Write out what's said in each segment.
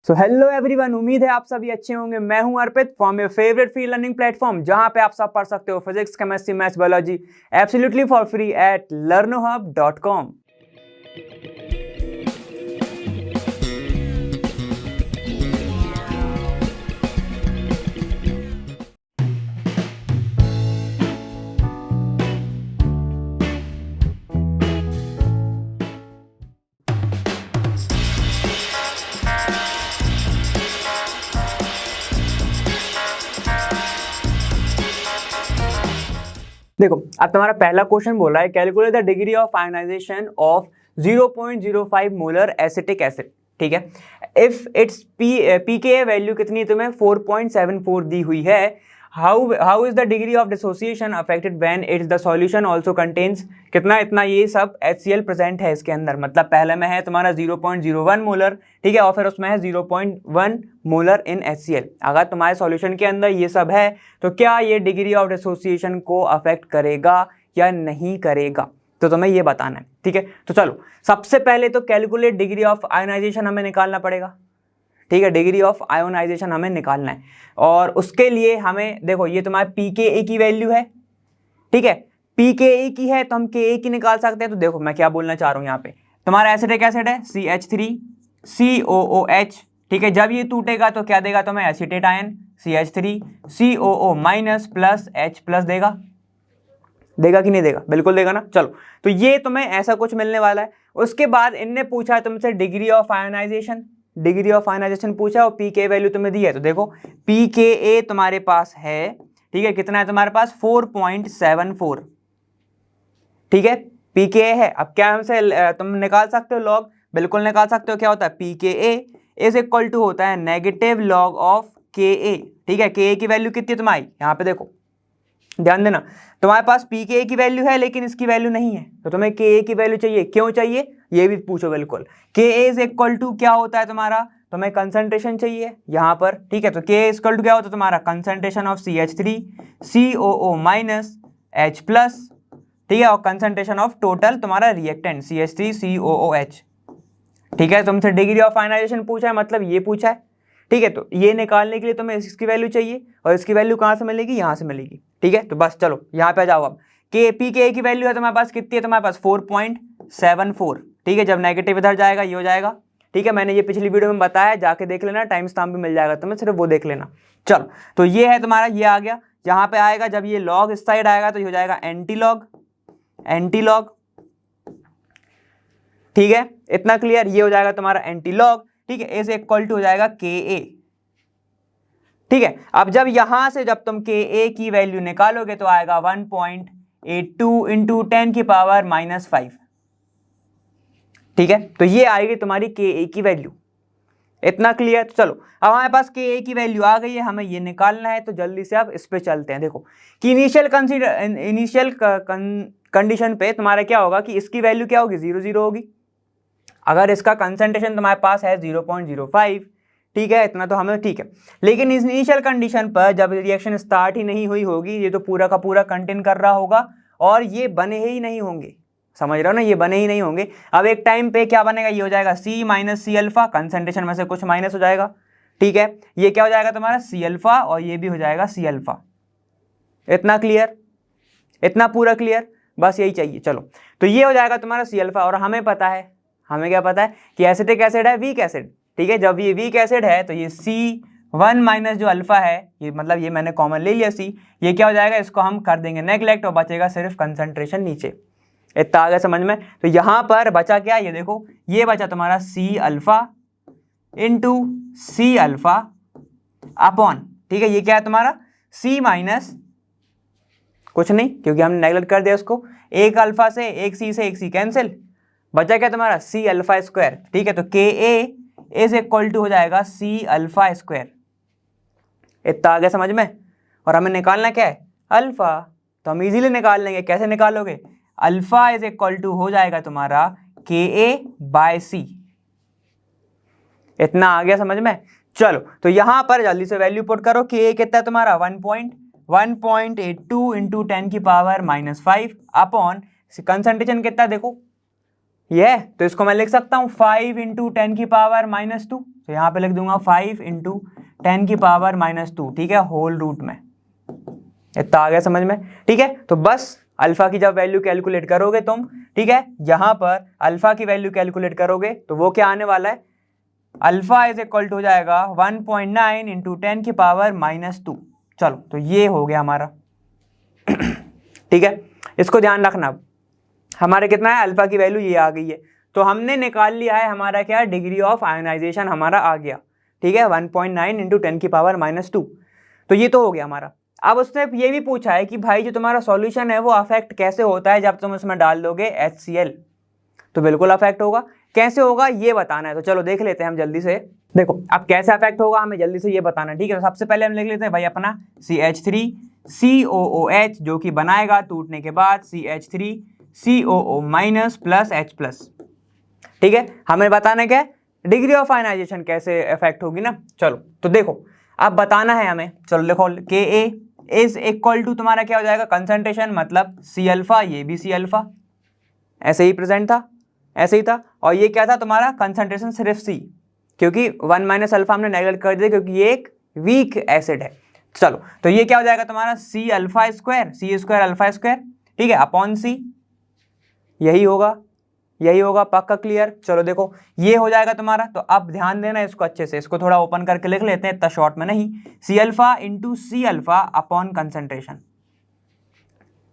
So hello everyone, उम्मीद है आप सभी अच्छे होंगे। मैं हूं Arpit from your favourite free learning platform, जहां पे आप सब पढ़ सकते हो physics, chemistry, maths, biology absolutely for free at learnohub.com। देखो, अब तुम्हारा पहला क्वेश्चन बोल रहा है calculate the degree of ionisation of 0.05 molar acetic acid. ठीक है, इफ इट्स पीके वैल्यू कितनी तुम्हें 4.74 दी हुई है। How is the degree of dissociation affected when it's the solution also contains कितना इतना ये सब HCl प्रेजेंट है इसके अंदर। मतलब पहले में है तुम्हारा 0.01 मोलर, ठीक है, और फिर उसमें है 0.1 मोलर इन HCl। अगर तुम्हारे सॉल्यूशन के अंदर ये सब है तो क्या ये डिग्री ऑफ डिसोसिएशन को अफेक्ट करेगा या नहीं करेगा, तो तुम्हें ये बताना है। ठीक है, तो चलो सबसे पहले तो कैलकुलेट डिग्री ऑफ आयोनाइजेशन हमें निकालना पड़ेगा। ठीक है, डिग्री ऑफ आयोनाइजेशन हमें निकालना है और उसके लिए हमें देखो ये तुम्हारा pKa की वैल्यू है। ठीक है, pKa की है तो हम Ka की निकाल सकते हैं। तो देखो मैं क्या बोलना चाह रहा हूँ, यहाँ पे तुम्हारा एसिटिक एसिड है CH3COOH। ठीक है, जब ये टूटेगा तो क्या देगा तुम्हें acetate ion CH3COO minus plus H plus देगा कि नहीं देगा? बिल्कुल देगा ना। चलो तो ये तुम्हें ऐसा कुछ मिलने वाला है। उसके बाद इनने पूछा है तुमसे डिग्री ऑफ आयोनाइजेशन, पूछा और पीके वैल्यू तुम्हें दी है। तो देखो pKa तुम्हारे पास है, ठीक है, कितना है तुम्हारे पास 4.74। ठीक है, pKa है। अब क्या हमसे तुम निकाल सकते हो लॉग, बिल्कुल निकाल सकते हो। क्या होता है pKa इज इक्वल टू होता है नेगेटिव लॉग ऑफ Ka। ठीक है, Ka की वैल्यू कितनी है तुम्हारी, यहाँ पे देखो ध्यान देना, तुम्हारे पास pKa की वैल्यू है लेकिन इसकी वैल्यू नहीं है, तो तुम्हें Ka की वैल्यू चाहिए। क्यों चाहिए ये भी पूछो बिल्कुल। Ka इज इक्वल टू क्या होता है तुम्हारा, तुम्हें कंसंट्रेशन चाहिए यहाँ पर। ठीक है, तो Ka इज इक्वल टू क्या होता है तुम्हारा concentration of CH3COO minus H plus, ठीक है, और कंसंट्रेशन ऑफ टोटल तुम्हारा रिएक्टेंट CH3COOH। ठीक है, तुमसे डिग्री ऑफ आयनाइजेशन पूछा है, मतलब ये पूछा है। ठीक है, तो ये निकालने के लिए तुम्हें इसकी वैल्यू चाहिए और इसकी वैल्यू कहाँ से मिलेगी, यहाँ से मिलेगी। ठीक है, तो बस चलो यहाँ पे आ जाओ। अब pKa की वैल्यू है तुम्हारे पास कितनी है, तुम्हारे पास 4.74। ठीक है, जब नेगेटिव इधर जाएगा ये हो जाएगा। ठीक है, मैंने ये पिछली वीडियो में बताया, जाके देख लेना, टाइम स्टैम्प भी मिल जाएगा तुम्हें, सिर्फ वो देख लेना। चलो तो ये है तुम्हारा, ये आ गया। यहाँ पे आएगा जब ये लॉग इस साइड आएगा तो ये हो जाएगा एंटी लॉग। ठीक है, इतना क्लियर, ये हो जाएगा तुम्हारा एंटी लॉग। ठीक है, इज इक्वल टू हो जाएगा Ka। ठीक है, अब जब यहां से जब तुम Ka की वैल्यू निकालोगे तो आएगा 1.82 इंटू 10 की पावर -5। ठीक है, तो ये आएगी तुम्हारी Ka की वैल्यू। इतना क्लियर। तो चलो अब हमारे पास Ka की वैल्यू आ गई है, हमें ये निकालना है, तो जल्दी से अब इस पे चलते हैं। देखो कि इनिशियल कंडीशन पे तुम्हारा क्या होगा कि इसकी वैल्यू क्या होगी, 0 होगी। अगर इसका कंसंट्रेशन तुम्हारे पास है 0.05, ठीक है, इतना तो हमें ठीक है। लेकिन इस इनिशियल कंडीशन पर जब रिएक्शन स्टार्ट ही नहीं हुई होगी, ये तो पूरा का पूरा कंटेन कर रहा होगा और ये बने ही नहीं होंगे। समझ रहे हो ना, ये बने ही नहीं होंगे। अब एक टाइम पे क्या बनेगा, ये हो जाएगा C minus C alpha, concentration में से कुछ माइनस हो जाएगा। ठीक है, ये क्या हो जाएगा तुम्हारा C अल्फा और ये भी हो जाएगा C अल्फा। इतना क्लियर, इतना पूरा क्लियर, बस यही चाहिए। चलो तो ये हो जाएगा तुम्हारा C अल्फा। और हमें पता है, हमें क्या पता है कि एसिटिक एसिड है वीक एसिड। ठीक है, जब ये वीक एसिड है तो ये C1 माइनस जो अल्फा है, ये मतलब ये मैंने कॉमन ले लिया C, ये क्या हो जाएगा, इसको हम कर देंगे नेग्लेक्ट और बचेगा सिर्फ कंसंट्रेशन नीचे। इतना आ गया समझ में। तो यहाँ पर बचा क्या, ये देखो ये बचा तुम्हारा C alpha into C alpha upon, ठीक है, ये क्या है तुम्हारा C माइनस कुछ नहीं, क्योंकि हमने नेग्लेक्ट कर दिया उसको। एक अल्फा से एक C से एक C कैंसिल, बचा क्या तुम्हारा C अल्फा स्क्वायर। ठीक है, तो Ka इज इक्वल टू हो जाएगा C अल्फा स्क्वायर। इतना आ गया समझ में। और हमें निकालना क्या है, अल्फा, तो हम इजीली निकाल लेंगे। कैसे निकालोगे, अल्फा इज इक्वल टू हो जाएगा तुम्हारा Ka/C। इतना आ गया समझ में। चलो तो यहां पर जल्दी से वैल्यू पुट करो। Ka कितना है तुम्हारा 1.82 इंटू 10 की पावर -5 अपॉन कंसंट्रेशन कितना देखो ये है, तो इसको मैं लिख सकता हूँ 5 इंटू 10 की पावर -2, तो यहाँ पे लिख दूंगा 5 इंटू 10 की पावर -2, ठीक है, होल रूट में। इतना आ गया समझ में, ठीक है। तो बस अल्फा की जब वैल्यू कैलकुलेट करोगे तुम, ठीक है, यहाँ पर अल्फा की वैल्यू कैलकुलेट करोगे तो वो क्या आने वाला है, अल्फा इज इक्वल टू हो जाएगा 1.9 इंटू 10 की पावर -2। चलो, तो ये हो गया हमारा ठीक है, इसको ध्यान रखना। अब हमारे कितना है, अल्फा की वैल्यू ये आ गई है, तो हमने निकाल लिया है हमारा क्या, डिग्री ऑफ आयोनाइजेशन हमारा आ गया, ठीक है, 1.9 इंटू 10 की पावर -2। तो ये तो हो गया हमारा। अब उसने ये भी पूछा है कि भाई जो तुम्हारा सॉल्यूशन है वो अफेक्ट कैसे होता है जब तुम उसमें डाल दोगे HCl। तो बिल्कुल अफेक्ट होगा, कैसे होगा ये बताना है। तो चलो देख लेते हैं हम जल्दी से। देखो अब कैसे अफेक्ट होगा हमें जल्दी से ये बताना है, ठीक है। तो सबसे पहले हम लिख लेते हैं भाई अपना CH3COOH जो कि बनाएगा टूटने के बाद CH3COO minus plus H plus, ठीक है। हमें बताना क्या है, डिग्री ऑफ आयनाइजेशन कैसे इफेक्ट होगी ना। चलो तो देखो अब बताना है हमें, चलो देखो Ka इज इक्वल टू तुम्हारा क्या हो जाएगा, कंसंट्रेशन मतलब C अल्फा, ये भी C अल्फा, ऐसे ही प्रेजेंट था, ऐसे ही था। और ये क्या था तुम्हारा, कंसंट्रेशन सिर्फ C, क्योंकि 1 माइनस अल्फा हमने नेगलेक्ट कर दिया क्योंकि ये एक वीक एसिड है। चलो तो ये क्या हो जाएगा तुम्हारा C alpha square, C square alpha square, ठीक है, अपॉन C, यही होगा, यही होगा, पक्का क्लियर। चलो देखो ये हो जाएगा तुम्हारा। तो अब ध्यान देना इसको अच्छे से, इसको थोड़ा ओपन करके लिख लेते हैं, इतना शॉर्ट में नहीं, C alpha into C alpha upon concentration,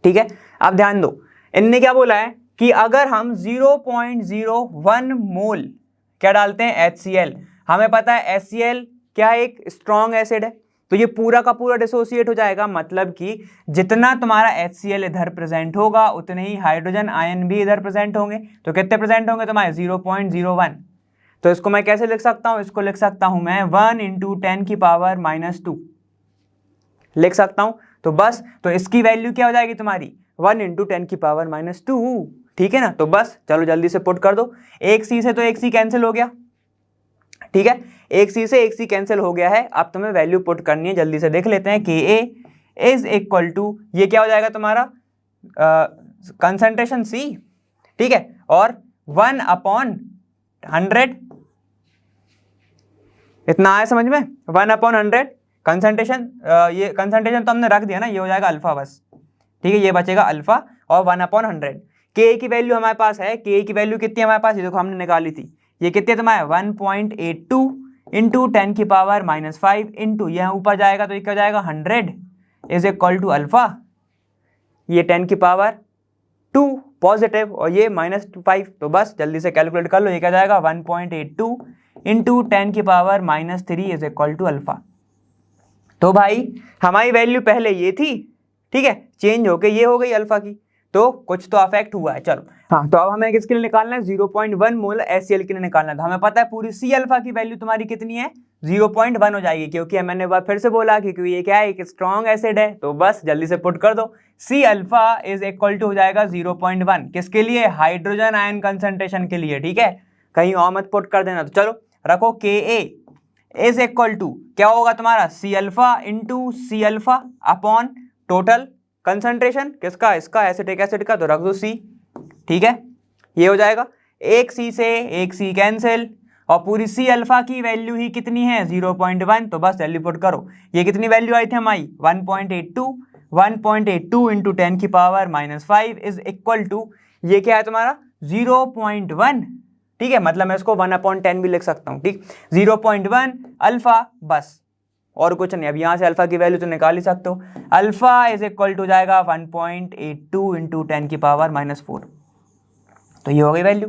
ठीक है। अब ध्यान दो, इनने क्या बोला है कि अगर हम 0.01 मोल क्या डालते हैं HCl, हमें पता है HCl क्या एक स्ट्रॉन्ग एसिड है, तो ये पूरा का पूरा डिसोसिएट हो जाएगा, मतलब कि जितना तुम्हारा HCl इधर प्रेजेंट होगा उतने ही हाइड्रोजन आयन भी इधर प्रेजेंट होंगे। तो कितने प्रेजेंट होंगे तुम्हारे, 0.01। तो इसको मैं कैसे लिख सकता हूं, इसको लिख सकता हूं मैं 1 इंटू 10 की पावर -2 लिख सकता हूं। तो बस, तो इसकी वैल्यू क्या हो जाएगी तुम्हारी, 1 इंटू 10 की पावर -2, ठीक है ना। तो बस चलो जल्दी से पुट कर दो, एक C से तो एक C कैंसिल हो गया, ठीक है, एक C से एक C कैंसिल हो गया है। अब तुम्हें वैल्यू पुट करनी है, जल्दी से देख लेते हैं। Ka इज इक्वल टू ये क्या हो जाएगा तुम्हारा, कंसंट्रेशन C, ठीक है, और 1/100, इतना आया समझ में, 1/100 कंसंट्रेशन, ये कंसंट्रेशन तो हमने रख दिया ना, ये हो जाएगा अल्फा बस, ठीक है, ये बचेगा अल्फा और 1/100। Ka की वैल्यू हमारे पास है, Ka की वैल्यू कितनी है हमारे पास, ये देखो हमने निकाली थी, ये कितनी है तुम्हारे 1.82 इंटू 10 की पावर -5 इंटू यहाँ ऊपर जाएगा तो ये क्या हो जाएगा 100 इज इक्वल टू अल्फा, ये 10 की पावर 2 पॉजिटिव और ये -5। तो बस जल्दी से कैलकुलेट कर लो, ये क्या जाएगा 1.82 इंटू 10 की power -3 is equal to alpha. तो भाई हमारी वैल्यू पहले ये थी, ठीक है, चेंज होके ये हो गई अल्फा की, तो कुछ तो अफेक्ट हुआ है। चलो हाँ, तो अब हमें किसके लिए निकालना है, 0.1 मोल HCl के लिए निकालना है। तो हमें पता है पूरी C अल्फा की वैल्यू तुम्हारी कितनी है, 0.1 हो जाएगी, क्योंकि मैंने बार फिर से बोला कि ये क्या है, एक स्ट्रॉन्ग एसिड है। तो बस जल्दी से पुट कर दो, C alpha is equal to हो जाएगा 0.1, किसके लिए, हाइड्रोजन आयन कंसंट्रेशन के लिए, ठीक है, कहीं और मत पुट कर देना। तो चलो रखो Ka इज इक्वल टू क्या होगा तुम्हारा, C alpha into C alpha upon total concentration किसका, इसका एसिटिक एसिड का, तो रख दो C, ठीक है, ये हो जाएगा। एक C से एक C कैंसिल और पूरी C अल्फा की वैल्यू ही कितनी है 0.1। तो बस वैल्यू पुट करो, ये कितनी वैल्यू आई थी हमारी 1.82 इंटू 10 की पावर -5 इज इक्वल टू ये क्या है तुम्हारा 0.1, ठीक है, मतलब मैं इसको 1/10 भी लिख सकता हूँ, ठीक, 0.1 अल्फा, बस और कुछ नहीं। अब यहाँ से अल्फा की वैल्यू तो निकाल ही सकते हो, अल्फा इज इक्वल टू जाएगा 1.82 इंटू 10 की पावर -4, तो ये हो गई वैल्यू,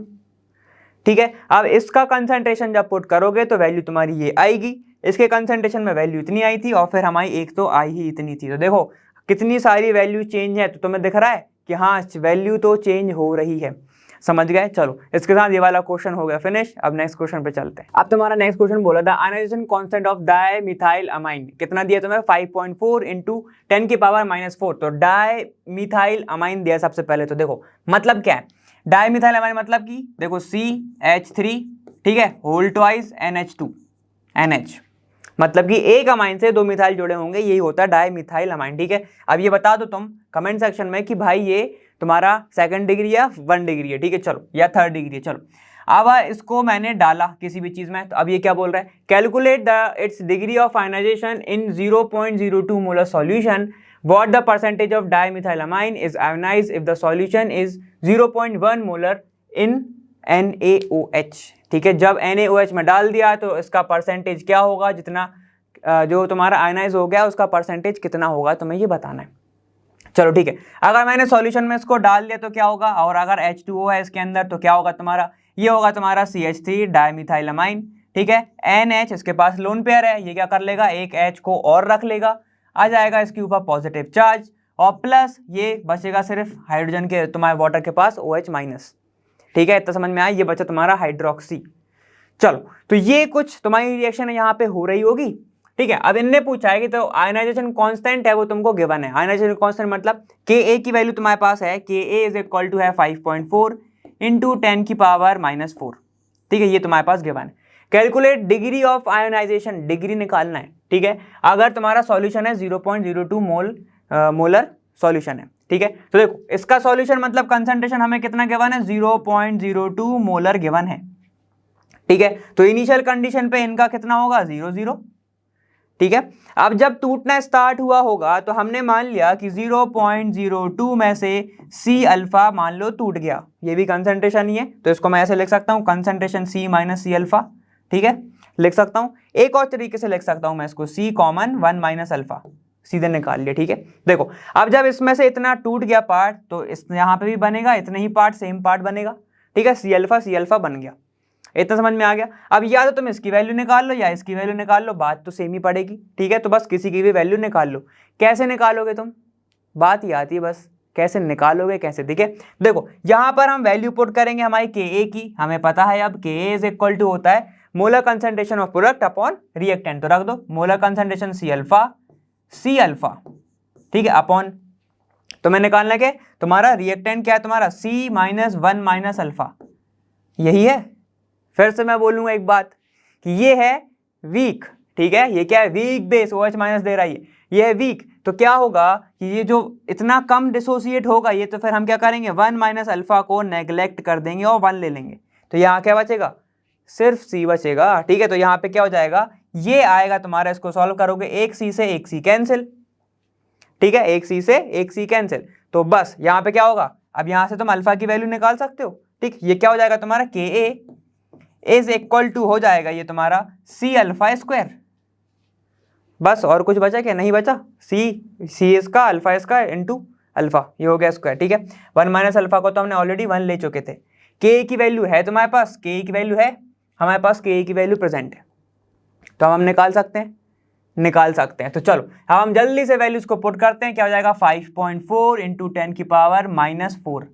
ठीक है। अब इसका कंसंट्रेशन जब पुट करोगे तो वैल्यू तुम्हारी ये आएगी, इसके कंसंट्रेशन में वैल्यू इतनी आई थी और फिर हमारी एक तो आई ही इतनी थी। तो देखो कितनी सारी वैल्यू चेंज है, तो तुम्हें दिख रहा है कि हाँ वैल्यू तो चेंज हो रही है, समझ गए। चलो इसके साथ ये वाला क्वेश्चन हो गया फिनिश। अब नेक्स्ट क्वेश्चन पे चलते हैं। अब तुम्हारा नेक्स्ट क्वेश्चन बोला था ionization constant of dimethyl amine कितना दिया तुम्हें 5.4 इंटू 10 की पावर -4। तो डाइमिथाइल अमाइन दिया सबसे पहले। तो देखो मतलब क्या है डाइमिथाइल अमाइन, मतलब कि देखो CH3, ठीक है, होल ट्वाइस NH2 NH, मतलब कि एक अमाइन से 2 मिथाइल जुड़े होंगे, यही होता है डाई मिथाइल अमाइन। ठीक है, अब ये बता दो तुम कमेंट सेक्शन में कि भाई ये तुम्हारा 2nd डिग्री या 1 डिग्री है। ठीक है, चलो, या 3rd डिग्री है। चलो, अब इसको मैंने डाला किसी भी चीज में, तो अब ये क्या बोल रहा है, calculate the its degree of ionization in 0.02 molar solution, what the percentage of dimethylamine is ionised if the solution is 0.1 molar in NaOH। ठीक है, जब NaOH में डाल दिया तो इसका परसेंटेज क्या होगा, जितना जो तुम्हारा आयनाइज हो गया उसका परसेंटेज कितना होगा, तुम्हें ये बताना है। चलो ठीक है, अगर मैंने सॉल्यूशन में इसको डाल दिया तो क्या होगा, और अगर H2O है इसके अंदर तो क्या होगा तुम्हारा, ये होगा तुम्हारा CH3 डाईमिथाइलमाइन। ठीक है, NH इसके पास लोन पेयर है, ये क्या कर लेगा, एक H को और रख लेगा, आ जाएगा इसके ऊपर पॉजिटिव चार्ज, और प्लस ये बचेगा सिर्फ हाइड्रोजन के तुम्हारे वाटर के पास OH माइनस। ठीक है, इतना समझ में आया, ये बचा तुम्हारा हाइड्रोक्सी। चलो, तो ये कुछ तुम्हारी रिएक्शन यहाँ पे हो रही होगी। ठीक है, अब इनने पूछा है कि तो आयनाइजेशन कांस्टेंट है वो तुमको गिवन है। आयनाइजेशन कांस्टेंट मतलब Ka की वैल्यू तुम्हारे पास है, Ka इज इक्वल टू है 5.4 इंटू 10 की पावर -4। ठीक है, ये तुम्हारे पास गिवन है। Calculate degree of ionization, degree निकालना है। ठीक है, अगर तुम्हारा सॉल्यूशन है 0.02 मोलर सॉल्यूशन है। ठीक है, तो देखो इसका सॉल्यूशन मतलब कंसंट्रेशन हमें कितना गिवन है, 0.02 मोलर गिवन है। ठीक है, तो इनिशियल कंडीशन पे इनका कितना होगा, 0 0। ठीक है, अब जब टूटना स्टार्ट हुआ होगा तो हमने मान लिया कि 0.02 में से C अल्फा मान लो टूट गया, ये भी कंसंट्रेशन ही है, तो इसको मैं ऐसे लिख सकता हूँ, concentration C minus C alpha. ठीक है, लिख सकता हूँ, एक और तरीके से लिख सकता हूँ मैं इसको, C कॉमन 1 माइनस अल्फा, सीधे निकाल लिया। ठीक है, देखो अब जब इसमें से इतना टूट गया पार्ट तो इस यहाँ पे भी बनेगा, इतने ही पार्ट सेम पार्ट बनेगा। ठीक है, C अल्फा बन गया, इतना समझ में आ गया। अब या तो तुम इसकी वैल्यू निकाल लो या इसकी वैल्यू निकाल लो, बात तो सेम ही पड़ेगी। ठीक है, तो बस किसी की भी वैल्यू निकाल लो। कैसे निकालोगे तुम, बात ही आती है बस, कैसे निकालोगे कैसे। ठीक है, देखो यहाँ पर हम वैल्यू पुट करेंगे हमारी Ka की, हमें पता है अब Ka इज इक्वल टू होता है molar concentration of product upon reactant, तो रख दो मोलर कंसंट्रेशन C अल्फा। ठीक है, अपॉन तुम्हें निकालना क्या, तुम्हारा रिएक्टेंट क्या है, तुम्हारा C माइनस 1 माइनस अल्फा, यही है। फिर से मैं बोलूंगा एक बात कि ये है वीक। ठीक है, ये क्या है, वीक बेस, OH माइनस दे रहा है, ये है वीक। तो क्या होगा कि ये जो इतना कम डिसोसिएट होगा ये, तो फिर हम क्या करेंगे, 1 माइनस अल्फा को नेग्लेक्ट कर देंगे और 1 ले लेंगे, तो यहाँ क्या बचेगा, सिर्फ C बचेगा। ठीक है, तो यहाँ पे क्या हो जाएगा, ये आएगा तुम्हारा, इसको सॉल्व करोगे, एक C से एक C कैंसिल। ठीक है, एक C से एक C कैंसिल, तो बस यहाँ पे क्या होगा, अब यहाँ से तुम अल्फा की वैल्यू निकाल सकते हो। ठीक, ये क्या हो जाएगा तुम्हारा, Ka इज इक्वल टू हो जाएगा ये तुम्हारा C अल्फा स्क्वायर। बस और कुछ बचा क्या, नहीं बचा, C इसका अल्फा इसका इंटू अल्फा, ये हो गया स्क्वायर। ठीक है, 1 माइनस अल्फा को तो हमने ऑलरेडी 1 ले चुके थे। Ka की वैल्यू है तुम्हारे पास, Ka की वैल्यू है हमारे पास, Ka की वैल्यू प्रेजेंट है, तो हम निकाल सकते हैं। तो चलो अब हम जल्दी से वैल्यूज को पुट करते हैं, क्या हो जाएगा, 5.4 इंटू 10 की पावर -4।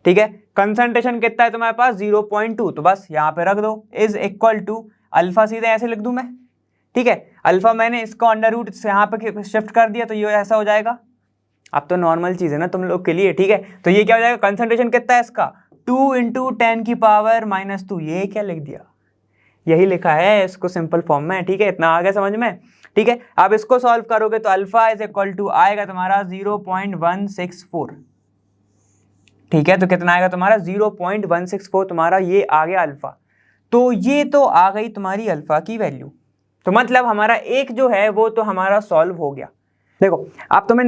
ठीक है, कंसंट्रेशन कितना है तुम्हारे पास, 0.2, तो बस यहाँ पे रख दो, इज इक्वल टू अल्फा, सीधे ऐसे लिख दूं मैं। ठीक है, अल्फा मैंने इसको अंडर रूट से यहाँ पे शिफ्ट कर दिया, तो ये ऐसा हो जाएगा। अब तो नॉर्मल चीज है ना तुम लोग के लिए। ठीक है, तो ये क्या हो जाएगा, कंसंट्रेशन कितना है इसका, 2 इंटू 10 की पावर -2, ये क्या लिख दिया, यही लिखा है इसको सिंपल फॉर्म में। ठीक है, इतना आ गया समझ में। ठीक है, अब इसको सॉल्व करोगे तो अल्फा इज इक्वल टू आएगा तुम्हारा 0.164। ठीक है, तो कितना आएगा तुम्हारा, 0.164 तुम्हारा ये आ गया अल्फा। तो ये तो आ गई तुम्हारी अल्फा की वैल्यू, तो मतलब हमारा एक जो है वो तो हमारा सॉल्व हो गया। देखो अब तुम्हें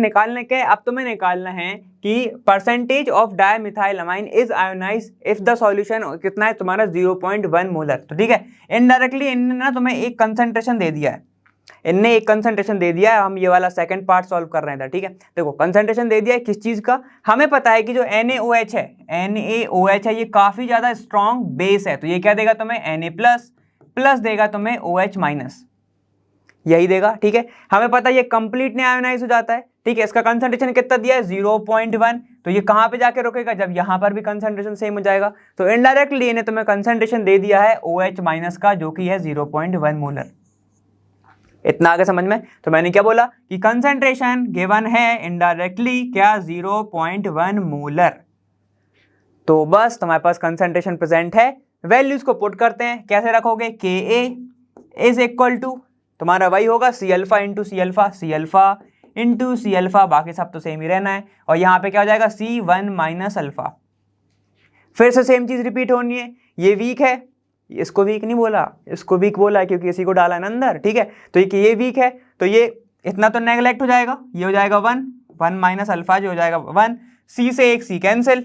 निकालना है कि percentage of dimethylamine is ionise if the solution कितना है तुम्हारा, 0.1 मोलर। तो ठीक है, इनडायरेक्टली इन्होंने ना तुम्हें एक कंसंट्रेशन दे दिया है, हम ये वाला सेकंड पार्ट सॉल्व कर रहे थे। ठीक है, देखो कंसंट्रेशन दे दिया है किस चीज का, हमें पता है कि जो NaOH है ये काफी ज्यादा स्ट्रॉन्ग बेस है, तो ये क्या देगा तुम्हें, Na+ देगा तुम्हें OH-, यही देगा। ठीक है, हमें पता है ये कंप्लीट आयोनाइज हो जाता है। ठीक है, इसका कंसंट्रेशन कितना दिया है, 0.1, तो ये कहां पे जाके रुकेगा, जब यहां पर भी कंसंट्रेशन सेम हो जाएगा, तो इनडायरेक्टली इन्हें तुम्हें कंसंट्रेशन दे दिया है OH- का, जो कि है 0.1 मोलर। इतना आगे समझ में, तो मैंने क्या बोला कि कंसंट्रेशन गिवन है इनडायरेक्टली क्या, 0.1 मोलर। तो बस तुम्हारे पास कंसंट्रेशन प्रेजेंट है, वैल्यूज को पुट करते हैं, कैसे रखोगे, Ka इज इक्वल टू तुम्हारा वही होगा C alpha into C alpha, C alpha into C alpha, बाकी सब तो सेम ही रहना है। और यहाँ पे क्या हो जाएगा C1 माइनस अल्फा। फिर से सेम चीज रिपीट होनी है। ये वीक है, इसको वीक नहीं बोला, इसको वीक बोला क्योंकि इसी को डाला है ना अंदर, ठीक है। तो ये वीक है तो ये इतना तो नेगलेक्ट हो जाएगा, ये हो जाएगा 1 माइनस अल्फा जो हो जाएगा 1, सी से एक सी कैंसिल,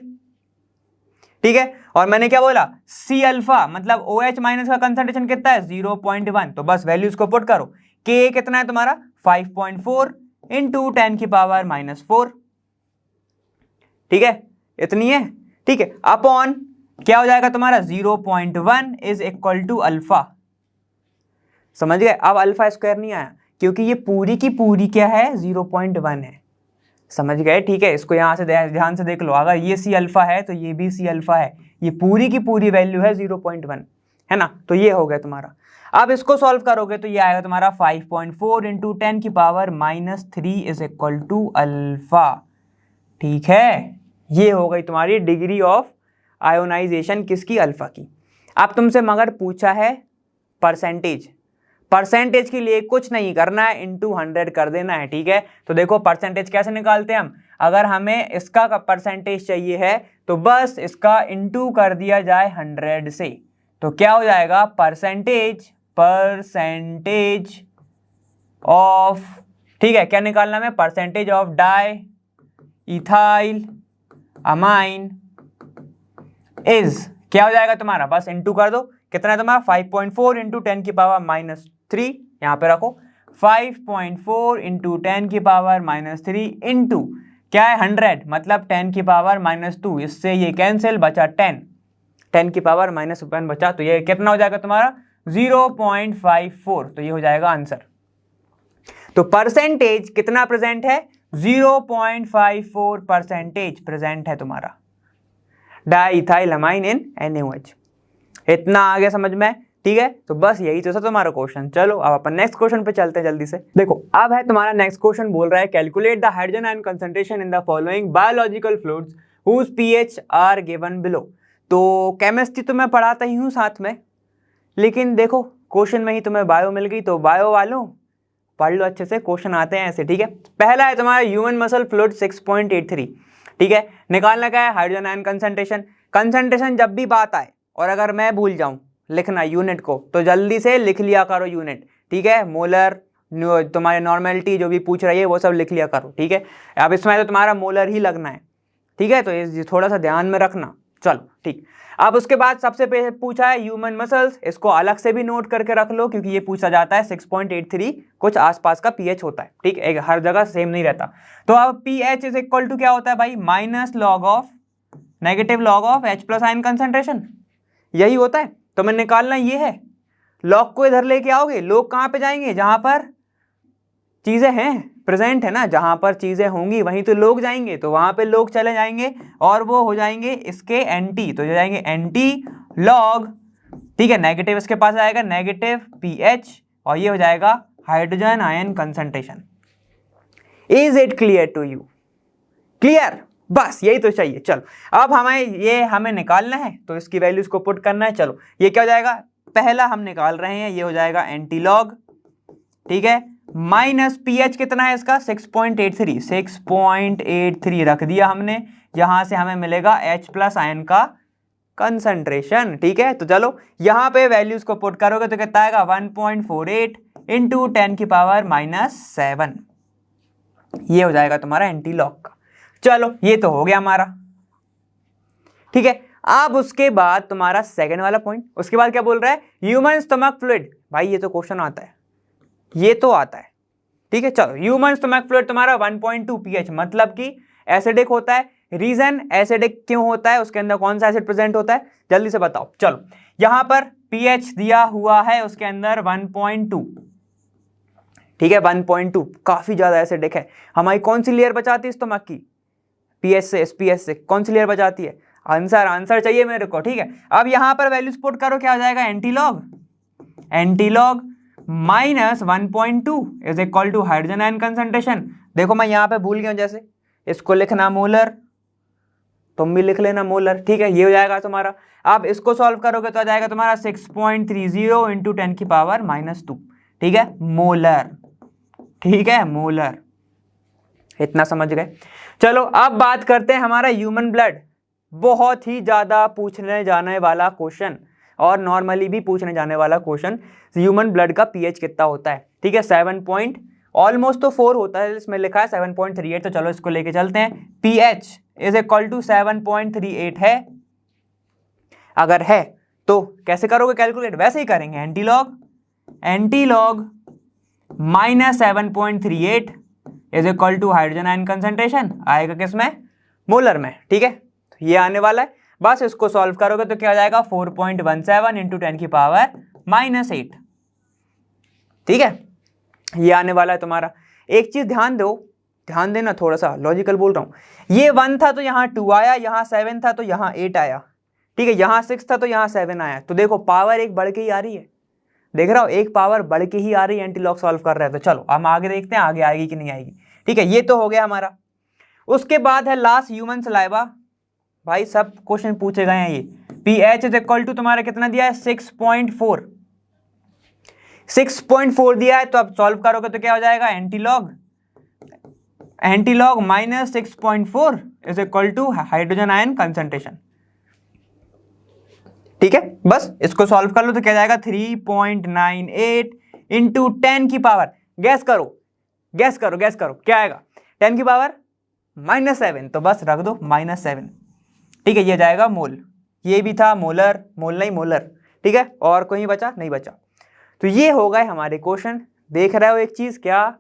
ठीक है। और मैंने क्या बोला सी अल्फा मतलब OH माइनस का कंसंट्रेशन कितना है 0.1, तो बस वैल्यूज को पुट करो। के कितना है तुम्हारा 5.4 इंटू 10 की पावर -4, ठीक है, इतनी है, ठीक है। अपॉन क्या हो जाएगा तुम्हारा 0.1 इज इक्वल टू अल्फा, समझ गए। अब अल्फा स्क्वायर नहीं आया क्योंकि ये पूरी की पूरी क्या है 0.1 है, समझ गए, ठीक है। इसको यहां से ध्यान से देख लो, अगर ये सी अल्फा है तो ये भी सी अल्फा है, ये पूरी की पूरी वैल्यू है 0.1, है ना। तो ये हो गया तुम्हारा। अब इसको सॉल्व करोगे तो ये आएगा तुम्हारा 5.4 इंटू 10 की power -3 is equal to alpha, ठीक है। ये हो गई तुम्हारी डिग्री ऑफ आयोनाइजेशन किसकी, अल्फा की। अब तुमसे मगर पूछा है परसेंटेज, परसेंटेज के लिए कुछ नहीं करना है, इंटू 100 कर देना है, ठीक है। तो देखो परसेंटेज कैसे निकालते हैं हम, अगर हमें इसका परसेंटेज चाहिए है तो बस इसका इंटू कर दिया जाए 100 से, तो क्या हो जाएगा परसेंटेज ऑफ, ठीक है, क्या निकालना है percentage of di ethyl amine is, क्या हो जाएगा तुम्हारा, बस इंटू कर दो, कितना है तुम्हारा 5.4 इंटू 10 की पावर -3, यहां पे रखो 5.4 इंटू 10 की पावर -3 इंटू क्या है 100 मतलब 10 की पावर -2, इससे ये कैंसिल, बचा 10 की पावर -1 बचा, तो ये कितना हो जाएगा तुम्हारा 0.54, तो ये हो जाएगा आंसर। तो परसेंटेज कितना प्रेजेंट है 0.54 परसेंटेज प्रेजेंट है तुम्हारा डाइइथाइल अमाइन इन NaOH। इतना आ गया समझ में, ठीक है। तो बस यही तो था तुम्हारा क्वेश्चन। चलो अब अपन नेक्स्ट क्वेश्चन पे चलते हैं जल्दी से। देखो अब है तुम्हारा नेक्स्ट क्वेश्चन, बोल रहा है calculate the hydrogen ion concentration in the following biological fluids whose pH are given below. तो केमिस्ट्री तो मैं पढ़ाता ही हूँ साथ में, लेकिन देखो क्वेश्चन में ही तुम्हें बायो मिल गई, तो बायो वालों पढ़ लो अच्छे से, क्वेश्चन आते हैं ऐसे, ठीक है। पहला है तुम्हारा ह्यूमन मसल फ्लूइड 6.83, ठीक है। निकालना क्या है हाइड्रोजन आयन कंसंट्रेशन। कंसंट्रेशन जब भी बात आए और अगर मैं भूल जाऊं लिखना यूनिट को, तो जल्दी से लिख लिया करो यूनिट, ठीक है। मोलर तुम्हारे नॉर्मेलिटी जो भी पूछ रही है वो सब लिख लिया करो, ठीक है। अब इसमें तो तुम्हारा मोलर ही लगना है, ठीक है, तो ये थोड़ा सा ध्यान में रखना। चलो ठीक, अब उसके बाद सबसे पहले पूछा है ह्यूमन मसल्स, इसको अलग से भी नोट करके रख लो क्योंकि ये पूछा जाता है 6.83 कुछ आसपास का pH होता है, ठीक है, हर जगह सेम नहीं रहता। तो अब pH इज इक्वल टू क्या होता है भाई negative log of H plus ion concentration, यही होता है। तो मैं निकालना ये है, लॉग को इधर लेके आओगे, लोग कहाँ पे जाएंगे जहां पर चीजें हैं प्रेजेंट है ना, जहां पर चीजें होंगी वहीं तो लोग जाएंगे, तो वहां पे लोग चले जाएंगे और वो हो जाएंगे इसके एंटी, तो हो जाएंगे एंटी लॉग, ठीक है। नेगेटिव इसके पास आएगा नेगेटिव pH और ये हो जाएगा hydrogen ion concentration. Is it clear to you? Clear, बस यही तो चाहिए। चलो अब हमें निकालना है तो इसकी वैल्यूज को पुट करना है। चलो ये क्या हो जाएगा, पहला हम निकाल रहे हैं, ये हो जाएगा एंटी लॉग, ठीक है, माइनस pH कितना है इसका 6.83 रख दिया हमने, यहां से हमें मिलेगा H प्लस आयन का कंसंट्रेशन, ठीक है। तो चलो यहां पे वैल्यूज को पुट करोगे तो कितना आएगा 1.48 इंटू 10 की पावर -7, ये हो जाएगा तुम्हारा एंटी लॉग का। चलो ये तो हो गया हमारा, ठीक है। अब उसके बाद तुम्हारा सेकंड वाला पॉइंट, उसके बाद क्या बोल रहा है ह्यूमन स्टमक फ्लूइड, भाई ये तो क्वेश्चन आता है, ये तो आता है, ठीक है। चलो ह्यूमन स्टमक फ्लूइड तुम्हारा 1.2 pH मतलब कि एसिडिक होता है। रीजन एसिडिक क्यों होता है, उसके अंदर कौन सा एसिड प्रेजेंट होता है जल्दी से बताओ। चलो यहां पर pH दिया हुआ है उसके अंदर 1.2, ठीक है, 1.2 काफी ज्यादा एसिडिक है। हमारी कौन सी लेयर बचाती है स्टमक की, pH से SPH से कौन सी लेयर बचाती है, आंसर चाहिए मेरे को, ठीक है। अब यहां पर वैल्यूज पुट करो, क्या हो जाएगा antilog minus 1.2 is equal to hydrogen ion concentration. देखो मैं यहां पे भूल गया, जैसे इसको लिखना मोलर, तुम भी लिख लेना मोलर, ठीक है, ये हो जाएगा तुम्हारा। अब इसको सॉल्व करोगे तो आ जाएगा तुम्हारा 6.30 इंटू 10 की पावर -2, ठीक है, मोलर, ठीक है, मोलर। इतना समझ गए। चलो अब बात करते हैं हमारा ह्यूमन ब्लड, बहुत ही ज्यादा पूछने जाने वाला क्वेश्चन और नॉर्मली भी पूछने जाने वाला क्वेश्चन, ह्यूमन ब्लड का पीएच कितना होता है। ठीक है, 7 पॉइंट ऑलमोस्ट तो 4 होता है, इसमें लिखा है 7.38, तो चलो इसको लेके चलते हैं। पीएच इज इक्वल टू 7.38 है, अगर है तो कैसे करोगे कैलकुलेट, वैसे ही करेंगे, antilog minus 7.38 is equal to hydrogen ion concentration, आएगा किसमें, मोलर में। ठीक है, तो ये आने वाला है, बस इसको सॉल्व करोगे तो क्या हो जाएगा 4.17 इंटू 10 की पावर -8। ठीक है, ये आने वाला है तुम्हारा। एक चीज ध्यान दो, ध्यान देना, थोड़ा सा लॉजिकल बोल रहा हूं, ये 1 था तो यहाँ 2 आया, यहाँ 7 था तो यहाँ 8 आया। ठीक है, यहाँ 6 था तो यहाँ 7 आया, तो देखो पावर एक बढ़ के ही आ रही है, देख रहा हो, एक पावर बढ़ के ही आ रही है, एंटीलॉग सॉल्व कर रहे हैं। तो चलो हम आगे देखते हैं आगे आएगी कि नहीं आएगी। ठीक है, ये तो हो गया हमारा। उसके बाद है लास्ट ह्यूमन सलाइवा, भाई सब क्वेश्चन पूछे गए हैं ये। पीएच इज इक्वल टू तुम्हारा कितना दिया है 6.4 दिया है, तो अब सॉल्व करोगे तो क्या हो जाएगा, antilog minus 6.4 is equal to hydrogen ion concentration. ठीक है, बस इसको सॉल्व कर लो तो क्या जाएगा 3.98 इंटू 10 की पावर, गैस करो क्या आएगा, 10 की पावर -7, तो बस रख दो -7। ठीक है, ये जाएगा मोल, ये भी था मोलर, मोल नहीं मोलर। ठीक है, और कोई बचा नहीं बचा। तो ये हो गए हमारे क्वेश्चन। देख रहे हो एक चीज, क्या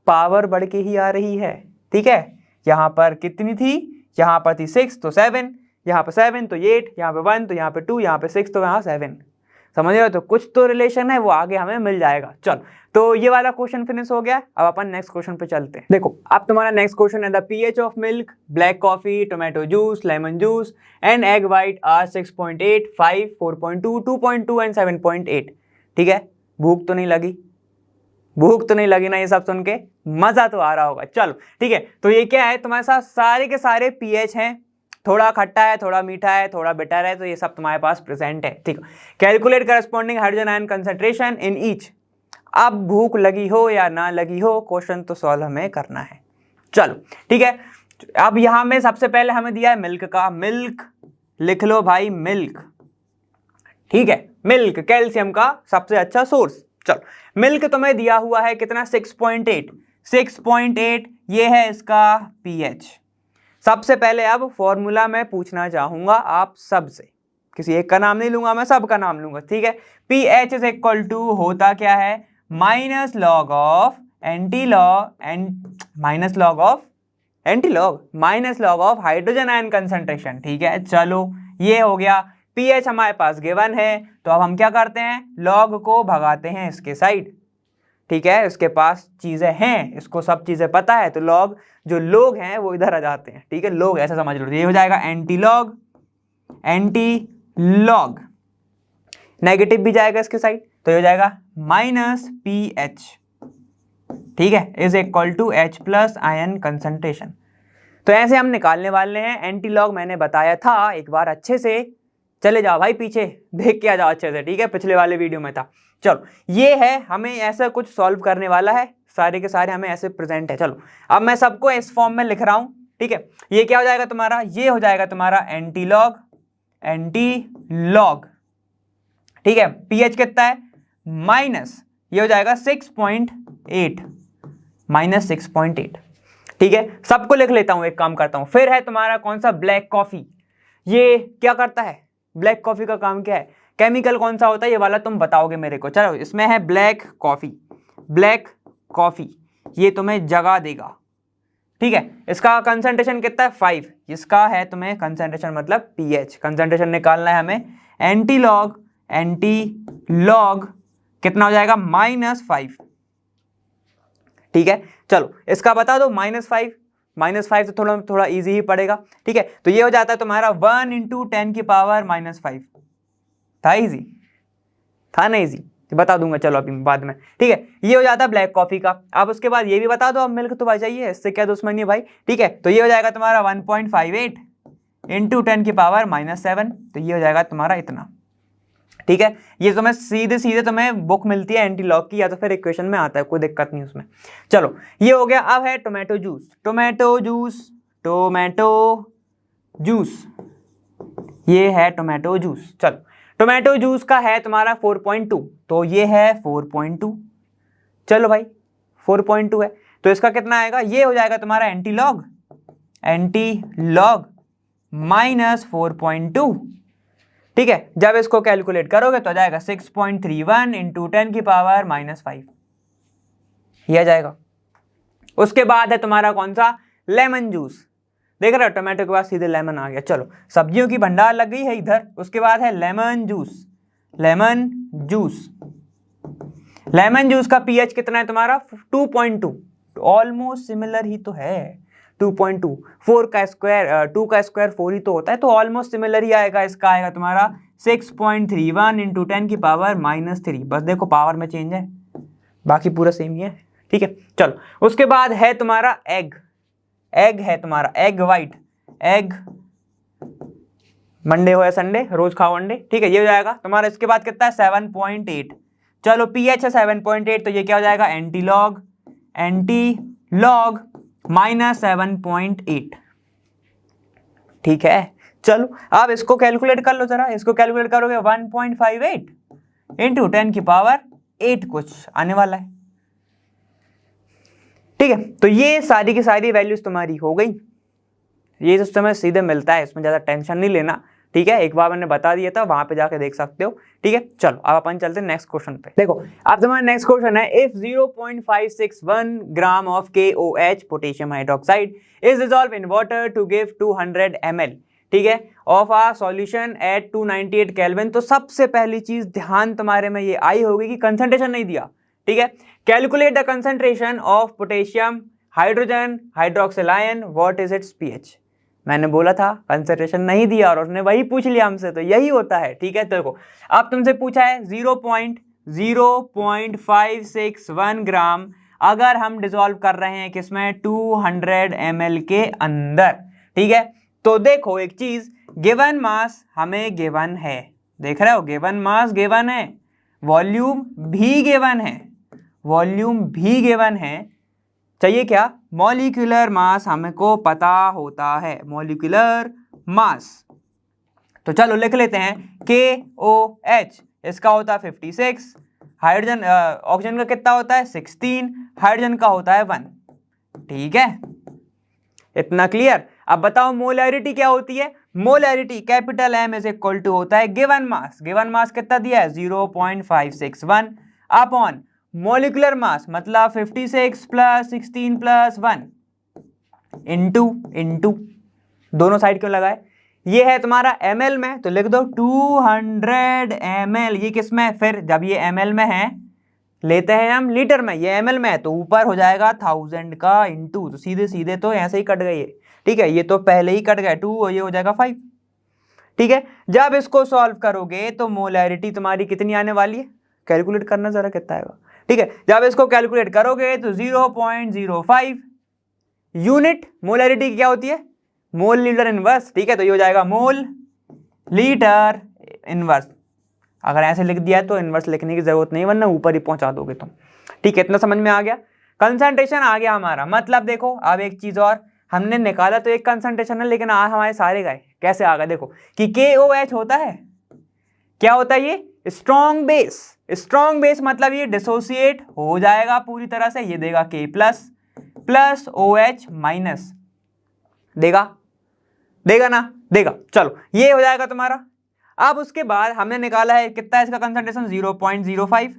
पावर बढ़ के ही आ रही है। ठीक है, यहां पर कितनी थी, यहां पर थी 6 तो 7, यहाँ पे 7 तो 8, यहाँ पे 1 तो यहाँ पे 2, यहाँ पे 6 तो यहाँ 7, समझ रहे हो, तो कुछ तो रिलेशन है, वो आगे हमें मिल जाएगा। चलो, तो ये वाला क्वेश्चन फिनिश हो गया। अब अपन नेक्स्ट क्वेश्चन पे चलते हैं। देखो अब तुम्हारा नेक्स्ट क्वेश्चन है, the pH of milk, black coffee, tomato juice, lemon juice and egg white are 6.8, 5, 4.2, 2.2 and 7.8। ठीक है, भूख तो नहीं लगी ना ये सब सुन के, मजा तो आ रहा होगा। चलो ठीक है, तो ये क्या है, तुम्हारे साथ सारे के सारे पीएच हैं, थोड़ा खट्टा है, थोड़ा मीठा है, थोड़ा बिटर है, तो ये सब तुम्हारे पास प्रेजेंट है। ठीक है, calculate corresponding hydrogen ion concentration in each. अब भूख लगी हो या ना लगी हो, क्वेश्चन तो सॉल्व हमें करना है। चलो ठीक है, अब यहां में सबसे पहले हमें दिया है मिल्क का, मिल्क लिख लो भाई, मिल्क। ठीक है, मिल्क कैल्शियम का सबसे अच्छा सोर्स। चलो, मिल्क तुम्हें दिया हुआ है कितना 6.8, ये है इसका पीएच। सबसे पहले अब फॉर्मूला मैं पूछना चाहूंगा आप सबसे, किसी एक का नाम नहीं लूंगा मैं, सबका नाम लूंगा। ठीक है, पीएच इज इक्वल टू होता क्या है, minus log of hydrogen ion concentration. ठीक है, चलो ये हो गया, पीएच हमारे पास गिवन है, तो अब हम क्या करते हैं, लॉग को भगाते हैं इसके साइड। ठीक है, इसके पास चीजें हैं, इसको सब चीजें पता है, तो लॉग जो लोग हैं वो इधर आ जाते हैं। ठीक है, लोग ऐसा समझ लो, ये हो जाएगा एंटीलॉग नेगेटिव भी जाएगा इसके साइड, तो ये हो जाएगा -pH। ठीक है, is equal to H plus ion concentration. तो ऐसे हम निकालने वाले हैं। एंटीलॉग मैंने बताया था, एक बार अच्छे से चले जाओ भाई पीछे, देख के आ जाओ अच्छे से। ठीक है, पिछले वाले वीडियो में था। चलो, ये है, हमें ऐसा कुछ सॉल्व करने वाला है, सारे के सारे हमें ऐसे प्रेजेंट है। चलो, अब मैं सबको इस फॉर्म में लिख रहा हूं। ठीक है, ये क्या हो जाएगा तुम्हारा, ये हो जाएगा तुम्हारा एंटीलॉग। ठीक है, पीएच कितना है, माइनस, ये हो जाएगा 6.8, -6.8। ठीक है, सबको लिख लेता हूं, एक काम करता हूं। फिर है तुम्हारा कौन सा, ब्लैक कॉफी। ये क्या करता है, ब्लैक कॉफी का काम क्या है, केमिकल कौन सा होता है, ये वाला तुम बताओगे मेरे को। चलो, इसमें है ब्लैक कॉफी, ये तुम्हें जगा देगा। ठीक है, इसका कंसंट्रेशन कितना है 5, इसका है तुम्हें कंसंट्रेशन मतलब पीएच, कंसंट्रेशन निकालना है हमें। एंटीलॉग कितना हो जाएगा, -5। ठीक है, चलो इसका बता दो, -5 तो थोड़ा इजी ही पड़ेगा। ठीक है, तो ये हो जाता है तुम्हारा 1 इंटू 10 की पावर -5। था इजी, था ना इजी, बता दूंगा चलो अभी बाद में। ठीक है, ये हो जाता है ब्लैक कॉफी का। अब उसके बाद ये भी बता दो, अब मिल्क तो भाई चाहिए, इससे क्या दुश्मनी है भाई। ठीक है, तो ये हो जाएगा तुम्हारा 1.58 इंटू 10 की पावर -7, तो ये हो जाएगा तुम्हारा इतना। ठीक है, ये तुम्हें सीधे सीधे तुम्हें बुक मिलती है एंटीलॉग की, या तो फिर इक्वेशन में आता है, कोई दिक्कत नहीं उसमें। चलो ये हो गया। अब है tomato juice, tomato juice, tomato juice, ये है टोमेटो जूस। चलो टोमेटो जूस का है तुम्हारा 4.2, तो ये है 4.2। चलो भाई 4.2 है, तो इसका कितना आएगा, ये हो जाएगा तुम्हारा एंटीलॉग, एंटीलॉग माइनस 4.2। ठीक है, जब इसको कैलकुलेट करोगे तो आ जाएगा 6.31 इंटू 10 की पावर -5, ये आ जाएगा। उसके बाद है तुम्हारा कौन सा, लेमन जूस। देख रहे हो, टोमेटो के बाद सीधे लेमन आ गया। चलो सब्जियों की भंडार लग गई है इधर। उसके बाद है lemon juice, lemon juice. Lemon juice का पीएच कितना है तुम्हारा, 2.2, ऑलमोस्ट सिमिलर ही तो है। 2.2, 4 का स्क्वायर 2 का स्क्वायर 4 ही तो होता है, तो ऑलमोस्ट सिमिलर ही आएगा। इसका आएगा तुम्हारा 6.31 इंटू 10 की पावर -3, बस देखो पावर में चेंज है, बाकी पूरा सेम ही है। ठीक है, चलो उसके बाद है तुम्हारा एग, एग है तुम्हारा, एग वाइट, एग, मंडे हो या संडे रोज खाओ अंडे। ठीक है, ये हो जाएगा तुम्हारा। इसके बाद कितना है, 7.8। चलो पीएच है 7.8, तो ये क्या हो जाएगा, एंटीलॉग, एंटीलॉग -7.8। ठीक है, चलो अब इसको कैलकुलेट कर लो जरा। इसको कैलकुलेट करोगे 1.58 इंटू 10 की पावर 8 कुछ आने वाला है। ठीक है, तो ये सारी की सारी वैल्यूज तुम्हारी हो गई। ये जो तुम्हें सीधे मिलता है, इसमें ज्यादा टेंशन नहीं लेना। ठीक है, एक बार मैंने बता दिया था, वहां पे जाके देख सकते हो। ठीक है, चलो अब अपन चलते हैं नेक्स्ट क्वेश्चन पे। देखो अब तुम्हारा नेक्स्ट क्वेश्चन है, if 0.561 gram of KOH potassium hydroxide is dissolve in water to give 200 ml, ठीक है, of a solution at 298 kelvin. तो सबसे पहली चीज ध्यान तुम्हारे में ये आई होगी कि कंसंट्रेशन नहीं दिया। ठीक है, calculate the concentration of potassium hydrogen hydroxyl ion, what is it's pH. मैंने बोला था कंसंट्रेशन नहीं दिया और उसने वही पूछ लिया हमसे, तो यही होता है। ठीक है, तो देखो अब तुमसे पूछा है 0.561 ग्राम अगर हम डिसॉल्व कर रहे हैं किसमें, 200 ml के अंदर। ठीक है, तो देखो एक चीज, गिवन मास हमें गिवन है, देख रहे हो, गिवन मास गिवन है, वॉल्यूम भी गिवन है, वॉल्यूम भी गिवन है। चाहिए क्या, मॉलिक्यूलर मास हमको पता होता है, मॉलिक्यूलर मास। तो चलो लिख लेते हैं KOH, इसका होता है 56, हाइड्रोजन ऑक्सीजन का कितना होता है 16, हाइड्रोजन का होता है 1। ठीक है, इतना क्लियर। अब बताओ मोलैरिटी क्या होती है, molarity capital M is equal to होता है गिवन मास, गिवन मास कितना दिया है 0.561 अपॉन मोलिकुलर मास मतलब 56 प्लस 16 प्लस 1 इंटू दोनों साइड क्यों लगाए, ये है तुम्हारा ml में, तो लिख दो 200 ml। ये किस में, फिर जब ये ml में है लेते हैं हम लीटर में, ये ml में है तो ऊपर हो जाएगा 1000 का इंटू, तो सीधे सीधे तो ऐसे ही कट गए ये। ठीक है, ये तो पहले ही कट गए 2 और ये हो जाएगा 5। ठीक है, जब इसको सॉल्व करोगे तो मोलैरिटी तुम्हारी कितनी आने वाली है, कैलकुलेट करना जरा कितना आएगा। ठीक है, जब इसको कैलकुलेट करोगे तो 0.05 यूनिट मोलैरिटी क्या होती है, मोल लीटर इनवर्स। ठीक है, तो ये हो जाएगा मोल लीटर इनवर्स। अगर ऐसे लिख दिया तो इनवर्स लिखने की जरूरत नहीं, वरना ऊपर ही पहुंचा दोगे तुम। ठीक है, इतना समझ में आ गया। कंसंट्रेशन आ गया हमारा, मतलब देखो अब एक चीज और, हमने निकाला तो एक कंसंट्रेशन है, लेकिन आज हमारे सारे गए, कैसे आ गए देखो कि KOH होता है, क्या होता है ये, स्ट्रॉन्ग बेस। स्ट्रॉन्ग बेस मतलब ये डिसोसिएट हो जाएगा पूरी तरह से, ये देगा K प्लस OH माइनस, देगा ना, देगा। चलो ये हो जाएगा तुम्हारा। अब उसके बाद हमने निकाला है कितना है इसका कंसंट्रेशन 0.05।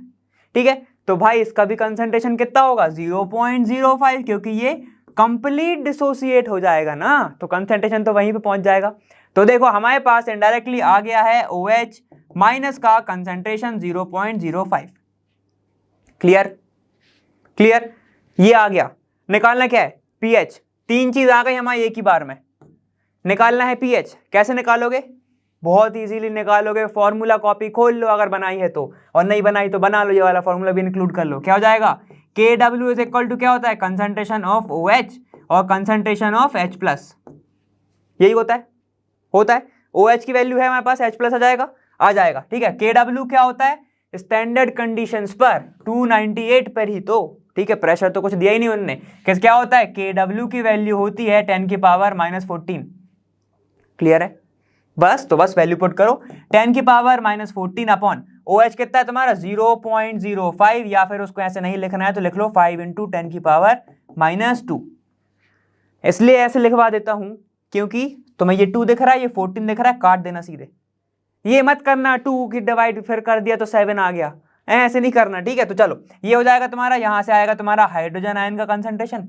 ठीक है, तो भाई इसका भी कंसंट्रेशन कितना होगा 0.05, क्योंकि ये कंप्लीट डिसोसिएट हो जाएगा ना, तो कंसंट्रेशन तो वहीं पे पहुंच जाएगा। तो देखो हमारे पास इनडायरेक्टली आ गया है OH माइनस का कंसंट्रेशन 0.05। क्लियर, ये आ गया। निकालना क्या है, पीएच। तीन चीज आ गई हमारी एक ही बार में, निकालना है पीएच। कैसे निकालोगे, बहुत इजीली निकालोगे, फॉर्मूला कॉपी खोल लो अगर बनाई है तो, और नहीं बनाई तो बना लो, ये वाला फॉर्मूला भी इंक्लूड कर लो। क्या हो जाएगा, KW इज इक्वल टू क्या होता है, कंसंट्रेशन ऑफ OH और कंसंट्रेशन ऑफ H+, यही होता है। OH की वैल्यू है हमारे पास, H+ आ जाएगा। आ जाएगा। ठीक है, KW क्या होता है, स्टैंडर्ड कंडीशंस पर 298 पर ही तो, ठीक है, प्रेशर तो कुछ दिया ही नहीं उन्होंने। क्या होता है, KW की वैल्यू होती है 10 की पावर -14। क्लियर है, बस तो बस वैल्यू पुट करो 10 की पावर -14 अपॉन OH कितना है तुम्हारा 0.05, या फिर उसको ऐसे नहीं लिखना है तो लिख लो 5 × 10 की पावर -2। इसलिए ऐसे लिखवा देता हूं क्योंकि तुम्हें ये 2 दिख रहा है, ये 14 दिख रहा है, काट देना सीधे। ये मत करना 2 की डिवाइड फिर कर दिया तो 7 आ गया, ऐसे नहीं करना। ठीक है, तो चलो ये हो जाएगा तुम्हारा, यहां से आएगा तुम्हारा हाइड्रोजन आयन का कंसंट्रेशन।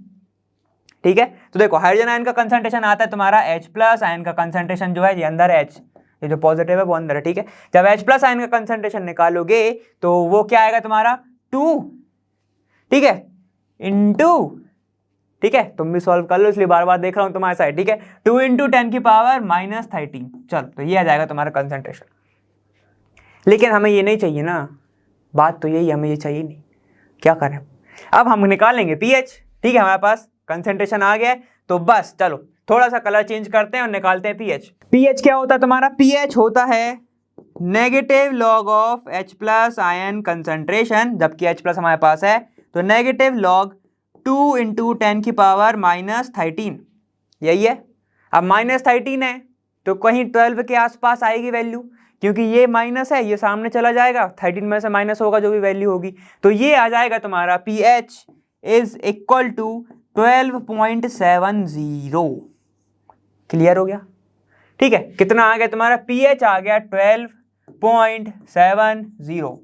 ठीक है, तो देखो हाइड्रोजन आयन का कंसंट्रेशन आता है तुम्हारा H+ आयन का कंसंट्रेशन जो है ये अंदर है, H, ये जो पॉजिटिव है वो अंदर है। ठीक है, जब H+ आयन का कंसंट्रेशन निकालोगे तो वो क्या आएगा तुम्हारा 2, ठीक है, इंटू, ठीक है, तुम भी सॉल्व कर लो इसलिए बार बार देख रहा हूं तुम्हारे साइड। ठीक है, 2 × 10 की पावर -13। चलो तो ये आ जाएगा तुम्हारा कंसंट्रेशन। लेकिन हमें ये नहीं चाहिए ना, बात तो यही, हमें ये चाहिए नहीं, क्या करें अब हम निकालेंगे pH। ठीक है, हमारे पास कंसंट्रेशन आ गया है, तो बस चलो थोड़ा सा कलर चेंज करते हैं और निकालते हैं pH। pH क्या होता है तुम्हारा, pH होता है negative log of H+ ion concentration, जबकि H+ हमारे पास है तो नेगेटिव लॉग 2 × 10 की पावर -13, यही है। अब -13 है तो कहीं 12 के आसपास आएगी वैल्यू, क्योंकि ये माइनस है, ये सामने चला जाएगा, 13 में से माइनस होगा जो भी वैल्यू होगी, तो ये आ जाएगा तुम्हारा pH is equal to 12.70। Clear हो गया। ठीक है, कितना आ गया तुम्हारा pH आ गया 12.70।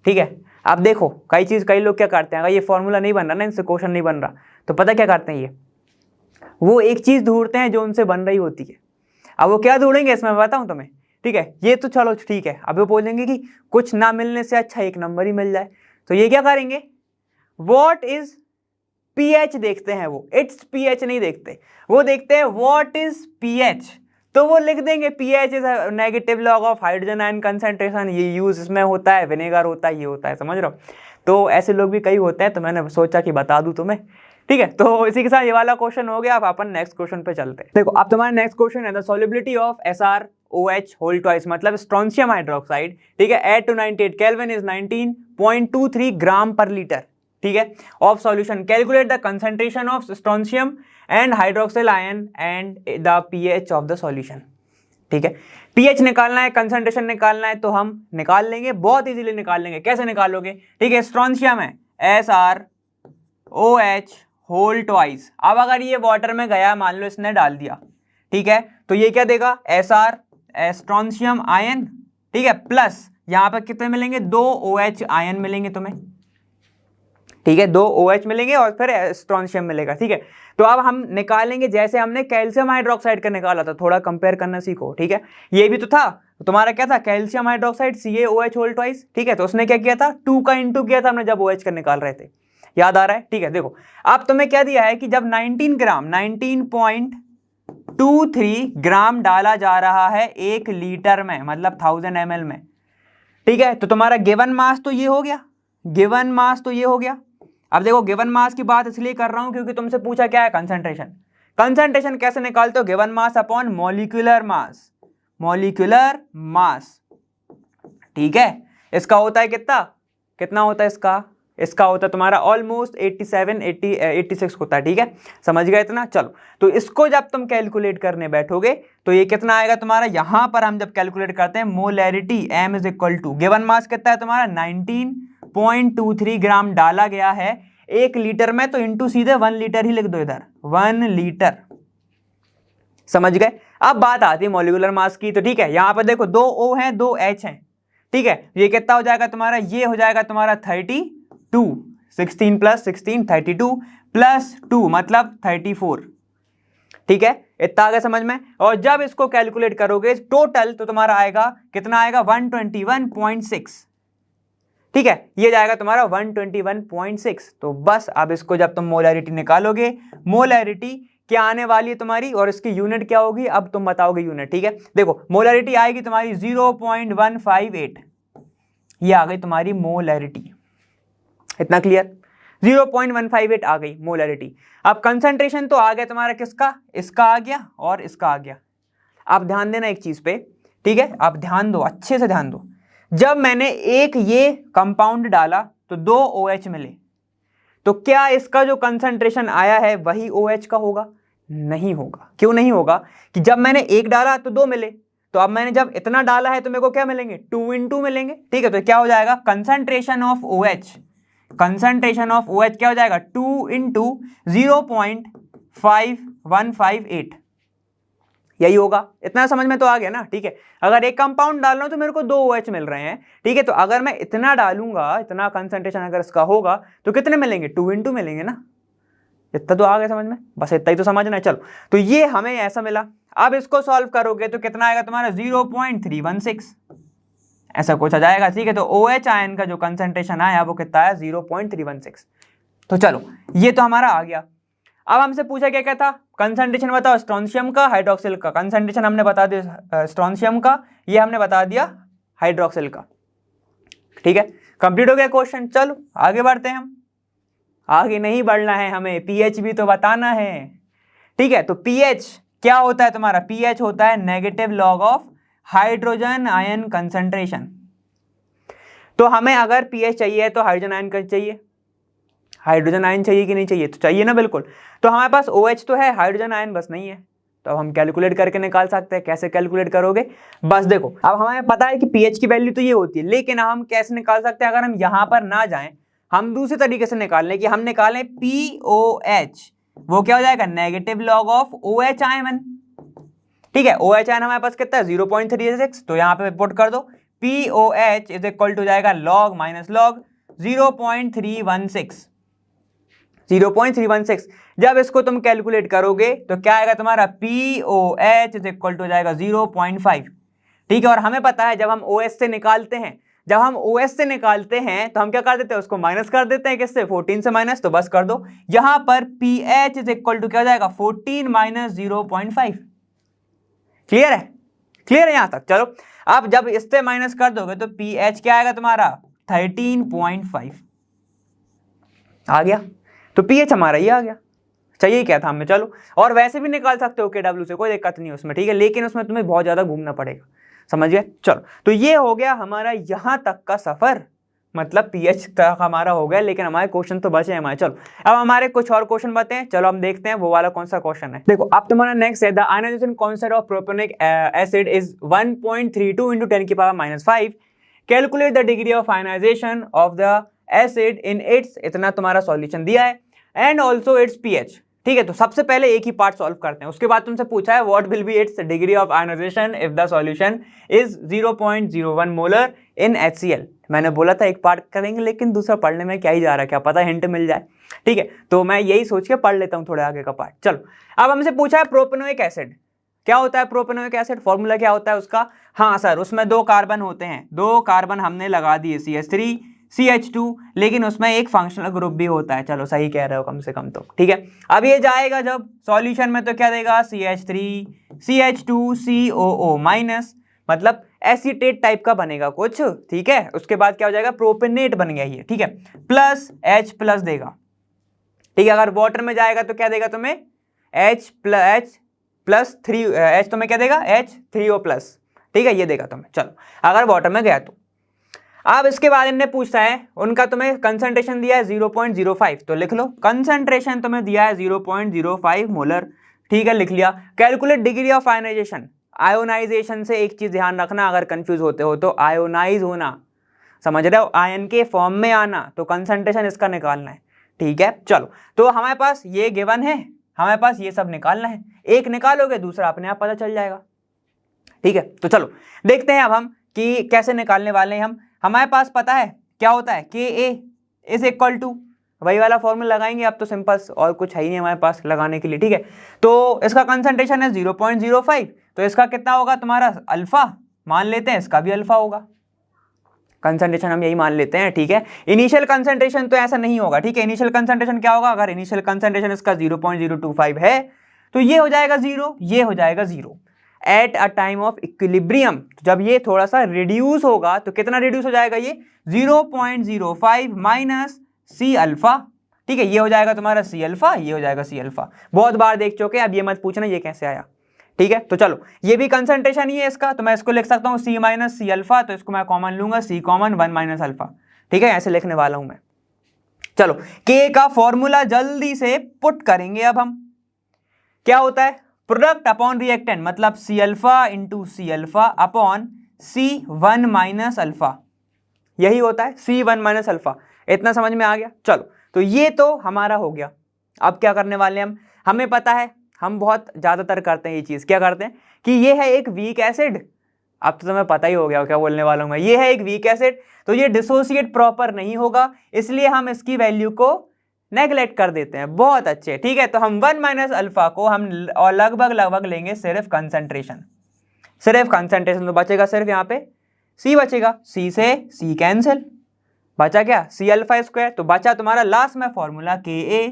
ठीक है, अब देखो कई लोग क्या करते हैं, अगर ये फॉर्मूला नहीं बन रहा ना, इनसे क्वेश्चन नहीं बन रहा, तो पता क्या करते हैं, ये वो एक चीज ढूंढते हैं जो उनसे बन रही होती है। अब वो क्या ढूंढेंगे इसमें बताऊं तुम्हें। ठीक है, ये तो चलो ठीक है, अब वो बोलेंगे कि कुछ ना मिलने से अच्छा एक नंबर ही मिल जाए, तो ये क्या करेंगे, व्हाट इज pH देखते हैं, वो इट्स pH नहीं देखते, वो देखते हैं व्हाट इज pH। तो वो लिख देंगे pH is negative log of hydrogen ion concentration, ये यूज इसमें होता है, विनेगर होता है, ये होता है, समझ रहे हो। तो ऐसे लोग भी कई होते हैं, तो मैंने सोचा कि बता दूं तुम्हें। ठीक है, तो इसी के साथ ये वाला क्वेश्चन हो गया। अब अपन नेक्स्ट क्वेश्चन पे चलते हैं। देखो अब तुम्हारा नेक्स्ट क्वेश्चन है the solubility of SrOH whole twice, मतलब स्ट्रोंशियम हाइड्रोक्साइड, ठीक है, एट 298 केल्विन इज 19.23 ग्राम पर लीटर। ठीक है, of solution, calculate the concentration of strontium and hydroxyl ion and the pH of the solution. ठीक है, pH निकालना है, कंसंट्रेशन निकालना है, तो हम निकाल लेंगे, बहुत इजीली निकाल लेंगे। कैसे निकालोगे, ठीक है, स्ट्रोंशियम है SrOH होल ट्वाइस। अब अगर ये वाटर में गया, मान लो इसने डाल दिया, ठीक है, तो ये क्या देगा, Sr स्ट्रोंशियम आयन, ठीक है, प्लस यहां पर कितने मिलेंगे, 2 OH आयन मिलेंगे तुम्हें। ठीक है, 2 OH मिलेंगे और फिर स्ट्रोंशियम मिलेगा। ठीक है, तो अब हम निकालेंगे जैसे हमने कैल्शियम हाइड्रोक्साइड का निकाला था, थोड़ा कंपेयर करना सीखो। ठीक है, ये भी तो था तुम्हारा, क्या था, calcium hydroxide CaOH whole twice. ठीक है, तो उसने क्या किया था, 2 का इंटू किया था हमने जब OH का निकाल रहे थे, याद आ रहा है। ठीक है, देखो अब तुम्हें क्या दिया है कि जब 19.23 ग्राम डाला जा रहा है 1 लीटर में, मतलब 1000 ml में। ठीक है, तो तुम्हारा गिवन मास तो ये हो गया, गिवन मास तो ये हो गया। अब देखो गिवन मास की बात इसलिए कर रहा हूं क्योंकि तुमसे पूछा क्या है, कंसंट्रेशन। कंसंट्रेशन कैसे निकालते हो, given mass upon molecular mass, molecular mass. ठीक है, इसका होता है कितना होता है इसका होता है तुम्हारा ऑलमोस्ट 86 होता है। ठीक है, समझ गए इतना। चलो, तो इसको जब तुम कैलकुलेट करने बैठोगे तो ये कितना आएगा तुम्हारा, यहां पर हम जब कैलकुलेट करते हैं molarity M is equal to, given mass कितना है तुम्हारा 19.23 ग्राम डाला गया है 1 लीटर में, तो इंटू सीधे 1 लीटर ही लिख दो इधर, 1 लीटर। समझ गए। अब बात आती है मॉलिक्यूलर मास की, तो ठीक है, यहां पर देखो 2 O हैं, 2 H हैं। ठीक है, ये कितना हो जाएगा तुम्हारा, ये हो जाएगा तुम्हारा 32, 16 + 16 32 + 2 मतलब 34। ठीक है, इतना आ गया समझ में। और जब इसको कैलकुलेट करोगे टोटल तो तुम्हारा आएगा कितना, आएगा 121.6। ठीक है, ये जाएगा तुम्हारा 121.6। तो बस अब इसको जब तुम मोलैरिटी निकालोगे, मोलैरिटी क्या आने वाली है तुम्हारी, और इसकी यूनिट क्या होगी अब तुम बताओगे यूनिट। ठीक है, देखो मोलैरिटी आएगी तुम्हारी 0.158, ये आ गई तुम्हारी मोलैरिटी। इतना क्लियर, 0.158 आ गई मोलैरिटी। अब कंसंट्रेशन तो आ गया तुम्हारा किसका, इसका आ गया और इसका आ गया। अब ध्यान देना एक चीज पे, ठीक है, आप ध्यान दो, अच्छे से ध्यान दो। जब मैंने एक ये कंपाउंड डाला तो 2 OH मिले, तो क्या इसका जो कंसंट्रेशन आया है वही OH का होगा? नहीं होगा। क्यों नहीं होगा? कि जब मैंने एक डाला तो 2 मिले, तो अब मैंने जब इतना डाला है तो मेरे को क्या मिलेंगे? 2 × 2 मिलेंगे। ठीक है, तो क्या हो जाएगा? Concentration of OH, concentration of OH क्या हो जाएगा? 2 × 0.5158, यही होगा। इतना समझ में तो आ गया ना? ठीक है, अगर एक कंपाउंड डाल रहा हूं तो मेरे को 2 OH मिल रहे हैं। ठीक है, तो अगर मैं इतना डालूंगा, इतना कंसंट्रेशन अगर इसका होगा तो कितने मिलेंगे? 2 × 2 मिलेंगे ना। इतना तो आ गया समझ में, बस इतना ही तो समझना है। चलो, तो ये हमें ऐसा मिला। अब इसको सॉल्व करोगे तो कितना आएगा तुम्हारा? 0.316, ऐसा कुछ आ जाएगा। ठीक है, तो OH आयन का जो कंसंट्रेशन आया वो कितना आया? 0.316। तो चलो, ये तो हमारा आ गया। अब हमसे पूछा क्या क्या था? कंसंट्रेशन बताओ स्ट्रोंशियम का, हाइड्रोक्सिल का। कंसंट्रेशन हमने बता दिया स्ट्रोंशियम का, ये हमने बता दिया हाइड्रोक्सिल का। ठीक है, कंप्लीट हो गया क्वेश्चन। चलो आगे बढ़ते हैं हम। आगे नहीं बढ़ना है हमें, pH भी तो बताना है। ठीक है, तो pH क्या होता है तुम्हारा? pH होता है negative log of hydrogen ion concentration. तो हमें अगर pH चाहिए तो हाइड्रोजन आयन चाहिए, हाइड्रोजन आयन चाहिए कि नहीं चाहिए? तो चाहिए ना, बिल्कुल। तो हमारे पास OH तो है, हाइड्रोजन आयन बस नहीं है, तो अब हम कैलकुलेट करके निकाल सकते हैं। कैसे कैलकुलेट करोगे? बस देखो, अब हमें पता है कि pH की वैल्यू तो ये होती है, लेकिन हम कैसे निकाल सकते हैं? अगर हम यहां पर ना जाएं, हम दूसरे तरीके से निकाल लें कि हम निकालें POH, वो क्या हो जाएगा? Negative log of OH ion. ठीक है, OH आयन हमारे पास कितना है? 0.36, तो यहां पे पुट कर दो। POH इज इक्वल टू जाएगा लॉग माइनस लॉग 0.316, 0.316। जब इसको तुम कैलकुलेट करोगे तो क्या आएगा तुम्हारा? POH इज इक्वल टू जाएगा 0.5। ठीक है, और हमें पता है जब हम OH से निकालते हैं, जब हम OH से निकालते हैं तो हम क्या कर देते हैं? उसको माइनस कर देते हैं। किससे? 14 से माइनस, तो बस कर दो। यहां पर pH इज इक्वल टू क्या हो जाएगा? 14 माइनस 0.5। क्लियर है? क्लियर है यहां तक? चलो, अब जब इससे माइनस कर दोगे तो pH क्या आएगा तुम्हारा? 13.5 आ गया। तो pH हमारा ये आ गया। चाहिए क्या था हमें? चलो, और वैसे भी निकाल सकते हो KW से, कोई दिक्कत नहीं है उसमें। ठीक है, लेकिन उसमें तुम्हें बहुत ज्यादा घूमना पड़ेगा। समझ गए? चलो, तो ये हो गया हमारा यहां तक का सफर, मतलब pH तक हमारा हो गया, लेकिन हमारे क्वेश्चन तो बचे हैं हमारे। चलो, अब हमारे कुछ और क्वेश्चन बचे हैं। चलो हम देखते हैं वो वाला कौन सा क्वेश्चन है। देखो, अब तुम्हारा नेक्स्ट है, the ionization constant of propanoic acid is 1.32 × 10⁻⁵। Calculate the degree of ionisation of the acid in its, इतना तुम्हारा सॉल्यूशन दिया है, एंड ऑल्सो इट्स pH। ठीक है, तो सबसे पहले एक ही पार्ट सॉल्व करते हैं, उसके बाद तुमसे पूछा है what will be its degree of ionization if the solution is 0.01 molar in HCl। मैंने बोला था एक पार्ट करेंगे, लेकिन दूसरा पढ़ने में क्या ही जा रहा है, क्या पता हिंट मिल जाए। ठीक है, तो मैं यही सोच के पढ़ लेता हूँ थोड़े आगे का पार्ट। चलो, अब हमसे पूछा है प्रोपेनोइक एसिड क्या होता है? प्रोपेनोइक एसिड फॉर्मूला क्या होता है उसका? हाँ सर, उसमें 2 कार्बन होते हैं, 2 कार्बन हमने लगा दिए CH3 CH2, लेकिन उसमें एक फंक्शनल ग्रुप भी होता है। चलो सही कह रहे हो कम से कम तो। ठीक है, अब ये जाएगा जब सॉल्यूशन में तो क्या देगा? CH3 CH2 COO माइनस, मतलब एसीटेट टाइप का बनेगा कुछ। ठीक है, उसके बाद क्या हो जाएगा? प्रोपेनेट बन गया ये। ठीक है, प्लस H प्लस देगा। ठीक है, अगर वाटर में जाएगा तो क्या देगा तुम्हें? H प्लस 3 H तुम्हें क्या देगा? H3O plus. ठीक है, ये देगा तुम्हें। चलो, अगर वाटर में गया तो। अब इसके बाद इन्हें पूछता है, उनका तुम्हें कंसंट्रेशन दिया है 0.05, तो लिख लो कंसंट्रेशन तुम्हें दिया है 0.05 मोलर। ठीक है, लिख लिया। Calculate degree of ionization, ionization से एक चीज ध्यान रखना, अगर कंफ्यूज होते हो तो आयोनाइज होना, समझ रहे हो? आयन के फॉर्म में आना, तो कंसंट्रेशन इसका निकालना है। ठीक है, चलो, तो हमारे पास ये गिवन है, हमारे पास ये सब निकालना है। एक निकालोगे दूसरा अपने आप पता चल जाएगा। ठीक है, तो चलो देखते हैं अब हम कि कैसे निकालने वाले हैं हम। हमारे पास पता है क्या होता है? Ka इज इक्वल टू, वही वाला फॉर्मूला लगाएंगे। अब तो सिंपल, और कुछ है ही नहीं हमारे पास लगाने के लिए। ठीक है, तो इसका कंसंट्रेशन है 0.05, तो इसका कितना होगा तुम्हारा? अल्फा मान लेते हैं, इसका भी अल्फा होगा। कंसंट्रेशन हम यही मान लेते हैं। ठीक है, इनिशियल कंसंट्रेशन तो ऐसा नहीं होगा। ठीक है, इनिशियल कंसंट्रेशन क्या होगा? अगर इनिशियल कंसंट्रेशन इसका 0.025 है तो ये हो जाएगा 0, ये हो जाएगा 0 at a time of equilibrium. जब ये थोड़ा सा रिड्यूस होगा तो कितना रिड्यूस हो जाएगा? ये 0.05 माइनस C अल्फा। ठीक है, ये हो जाएगा तुम्हारा C अल्फा, ये हो जाएगा C अल्फा। बहुत बार देख चुके, अब ये मत पूछना ये कैसे आया। ठीक है, तो चलो ये भी कंसंट्रेशन ही है इसका, तो मैं इसको लिख सकता हूँ C माइनस सी अल्फा, तो इसको मैं कॉमन लूंगा, C कॉमन 1 माइनस अल्फा। ठीक है, ऐसे लिखने वाला हूं मैं। चलो K का फॉर्मूला जल्दी से पुट करेंगे। अब हम क्या होता है, प्रोडक्ट अपॉन रिएक्टेंट, मतलब C alpha into C alpha upon C1 minus alpha, यही होता है C1 माइनस अल्फा। इतना समझ में आ गया। चलो तो ये तो हमारा हो गया। अब क्या करने वाले हैं हम, हमें पता है, हम बहुत ज्यादातर करते हैं ये चीज, क्या करते हैं कि ये है एक वीक एसिड, अब तो तुम्हें पता ही हो गया क्या बोलने वाला हूं मैं, ये है एक वीक एसिड, तो ये डिसोसिएट प्रॉपर नहीं होगा, इसलिए हम इसकी वैल्यू को नेग्लेक्ट कर देते हैं। बहुत अच्छे, ठीक है, तो हम 1 माइनस अल्फा को हम और लगभग लेंगे सिर्फ कंसंट्रेशन, सिर्फ कंसंट्रेशन, तो बचेगा सिर्फ यहाँ पे C बचेगा, C से C कैंसिल, बचा क्या C अल्फा स्क्वायर, तो बचा तुम्हारा लास्ट में formula KA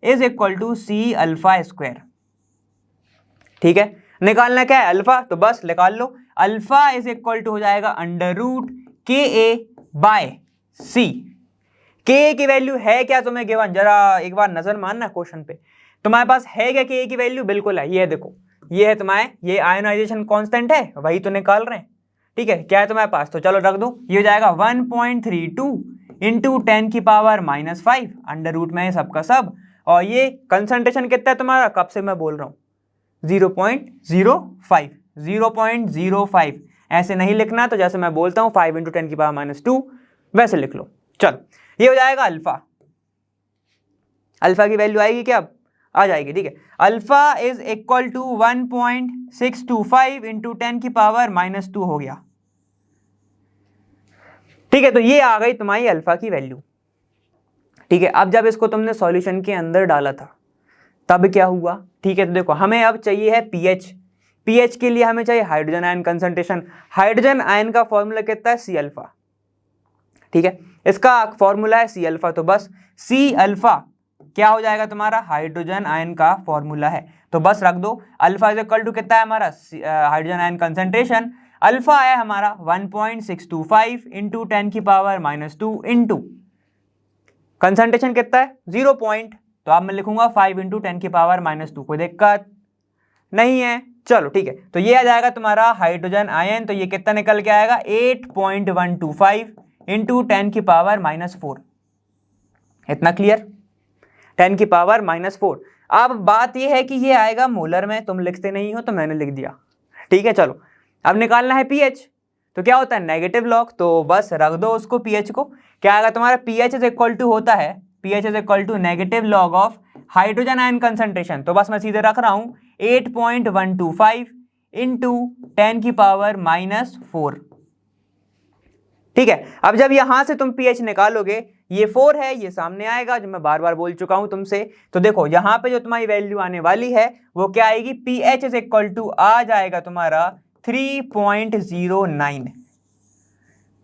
is equal to C alpha square. ठीक है, निकालना क्या है अल्फा, तो बस निकाल लो, अल्फा इज इक्वल टू हो जाएगा under root KA by C। KA की वैल्यू है क्या तुम्हें गिवन, जरा एक बार नजर मारना क्वेश्चन पे, तुम्हारे पास है क्या KA की वैल्यू, बिल्कुल है, ये है, देखो ये है तुम्हारे, ये आयोनाइजेशन कांस्टेंट है, वही तो निकाल रहे हैं। ठीक है, क्या है तुम्हारे पास, तो चलो रख दो, ये हो जाएगा 1.32 इंटू 10 की पावर माइनस 5 अंडर रूट में सबका सब, और ये कंसंट्रेशन कितना है तुम्हारा, कब से मैं बोल रहा हूँ 0.05, 0.05, ऐसे नहीं लिखना, तो जैसे मैं बोलता हूँ 5 इंटू 10 की पावर माइनस 2 वैसे लिख लो। चलो ये हो जाएगा अल्फा, अल्फा की वैल्यू आएगी क्या, अब आ जाएगी। ठीक है, alpha is equal to 1.625 into 10 की पावर माइनस 2 हो गया। ठीक है, तो ये आ गई तुम्हारी अल्फा की वैल्यू। ठीक है, अब जब इसको तुमने सॉल्यूशन के अंदर डाला था तब क्या हुआ। ठीक है, तो देखो हमें अब चाहिए है पीएच, पीएच के लिए हमें चाहिए hydrogen ion concentration, hydrogen ion का फॉर्मूला कितना है C अल्फा। ठीक है, इसका फॉर्मूला है C अल्फा, तो बस C अल्फा क्या हो जाएगा तुम्हारा, हाइड्रोजन आयन का फॉर्मूला है, तो बस रख दो, अल्फा इज इक्वल टू कितना है हमारा हाइड्रोजन आयन कंसंट्रेशन, अल्फा है हमारा 1.625 इंटू 10 की पावर माइनस 2 इंटू कंसंट्रेशन कितना है 0 पॉइंट, तो अब मैं लिखूंगा 5 इंटू 10 की पावर माइनस 2, कोई दिक्कत नहीं है। चलो ठीक है, तो ये आ जाएगा तुम्हारा हाइड्रोजन आयन, तो ये कितना निकल के आएगा 8.125 इंटू 10 की पावर माइनस 4, इतना क्लियर, 10 की पावर माइनस 4। अब बात ये है कि ये आएगा मोलर में, तुम लिखते नहीं हो तो मैंने लिख दिया। ठीक है, चलो अब निकालना है पीएच, तो क्या होता है नेगेटिव लॉग, तो बस रख दो उसको पीएच को, क्या आएगा तुम्हारा पीएच इज इक्वल टू होता है, pH is equal to negative log of hydrogen ion concentration, तो बस मैं सीधे रख रहा हूं 8.125 इंटू 10 की पावर माइनस 4। ठीक है, अब जब यहां से तुम पीएच निकालोगे, ये 4 है, ये सामने आएगा, जो मैं बार बार बोल चुका हूं तुमसे, तो देखो यहां पे जो तुम्हारी वैल्यू आने वाली है वो क्या आएगी, पीएच इज इक्वल टू आ जाएगा तुम्हारा 3.09,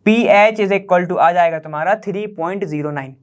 पीएच इज इक्वल टू आ जाएगा तुम्हारा 3.09।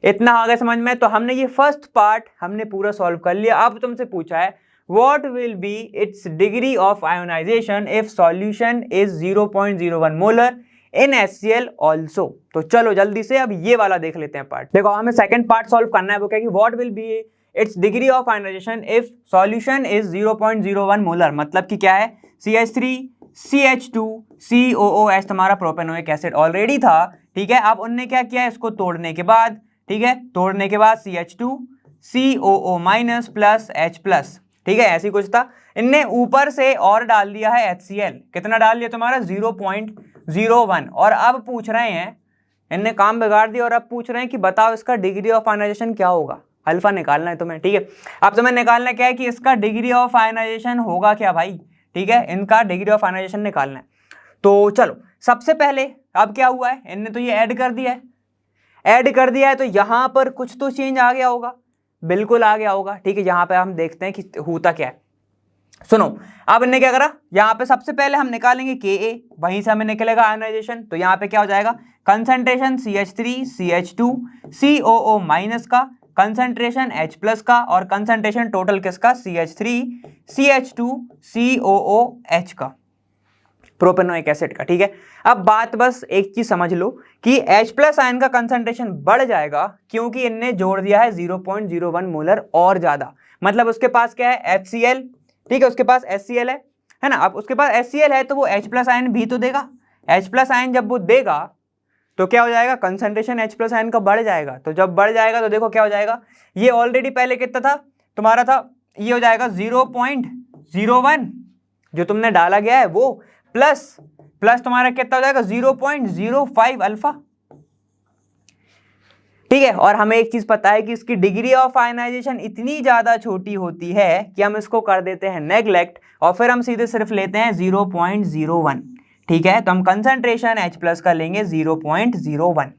इतना आ गया समझ में, तो हमने ये फर्स्ट पार्ट हमने पूरा सॉल्व कर लिया। अब तुमसे पूछा है what will be its degree of ionization if solution is 0.01 molar in HCl also. तो चलो जल्दी से अब ये वाला देख लेते हैं पार्ट। देखो हमें सेकंड पार्ट सॉल्व करना है, वो क्या कि what will be its degree of ionization if solution is 0.01 molar, मतलब कि क्या है CH3 CH2 COOH तुम्हारा प्रोपेनोइक एसिड ऑलरेडी था। ठीक है, अब उनने क्या किया, इसको तोड़ने के बाद, ठीक है, तोड़ने के बाद CH2 COO minus plus H plus, ठीक है, ऐसी कुछ था, इनने ऊपर से और डाल दिया है HCl, कितना डाल दिया तुम्हारा 0.01, और अब पूछ रहे हैं, इनने काम बिगाड़ दिया और अब पूछ रहे हैं कि बताओ इसका डिग्री ऑफ आयोनाइजेशन क्या होगा, अल्फा निकालना है तुम्हें। ठीक है, अब तुम्हें निकालना क्या है कि इसका डिग्री ऑफ आयोनाइजेशन होगा क्या भाई। ठीक है, इनका डिग्री ऑफ आयोनाइजेशन निकालना है, तो चलो सबसे पहले अब क्या हुआ है, इनने तो ये ऐड कर दिया है, ऐड कर दिया है, तो यहां पर कुछ तो चेंज आ गया होगा, बिल्कुल आ गया होगा। ठीक है, यहां पे हम देखते हैं कि होता क्या है। सुनो, अब इन्हें क्या करा, यहां पे सबसे पहले हम निकालेंगे Ka, वहीं से हमें निकलेगा आयोनाइजेशन, तो यहां पे क्या हो जाएगा concentration CH3 CH2 COO minus का, कंसंट्रेशन H प्लस का, और कंसंट्रेशन टोटल किसका CH3 CH2 COOH का, प्रोपेनोइक एसिड का। ठीक है, अब बात बस एक चीज समझ लो कि H प्लस आयन का कंसंट्रेशन बढ़ जाएगा क्योंकि इनने जोड़ दिया है 0.01 मोलर और ज्यादा, मतलब उसके पास क्या है HCl ठीक है, उसके पास HCl है ना। अब उसके पास HCl है तो वो H प्लस आयन भी तो देगा। H प्लस आयन जब वो देगा तो क्या हो जाएगा, कंसंट्रेशन H प्लस आयन का बढ़ जाएगा। तो जब बढ़ जाएगा तो देखो क्या हो जाएगा, ये ऑलरेडी पहले कितना था तुम्हारा था, ये हो जाएगा 0.01 जो तुमने डाला गया है वो, प्लस तुम्हारा कितना हो जाएगा 0.05 अल्फा। ठीक है, और हमें एक चीज पता है कि इसकी डिग्री ऑफ आयनाइजेशन इतनी ज्यादा छोटी होती है कि हम इसको कर देते हैं नेग्लेक्ट और फिर हम सीधे सिर्फ लेते हैं 0.01। ठीक है, तो हम कंसंट्रेशन H प्लस का लेंगे 0.01।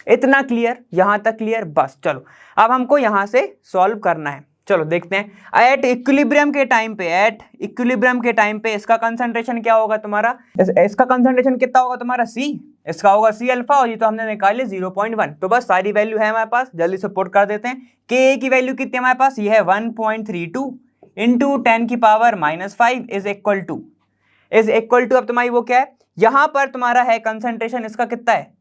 इतना क्लियर, यहां तक क्लियर। बस चलो अब हमको यहां से सॉल्व करना है। चलो देखते हैं एट इक्विलिब्रियम के टाइम पे इसका कंसंट्रेशन क्या होगा तुम्हारा, इसका कंसंट्रेशन कितना होगा तुम्हारा C, इसका होगा C अल्फा और ये तो हमने निकाले 0.1। तो बस सारी वैल्यू है हमारे पास, जल्दी से पुट कर देते हैं। Ka की वैल्यू कितनी हमारे पास, ये है 1.32 इंटू 10 की पावर -5 इज इक्वल टू अब तुम्हारी वो क्या है, यहां पर तुम्हारा है कंसंट्रेशन इसका कितना है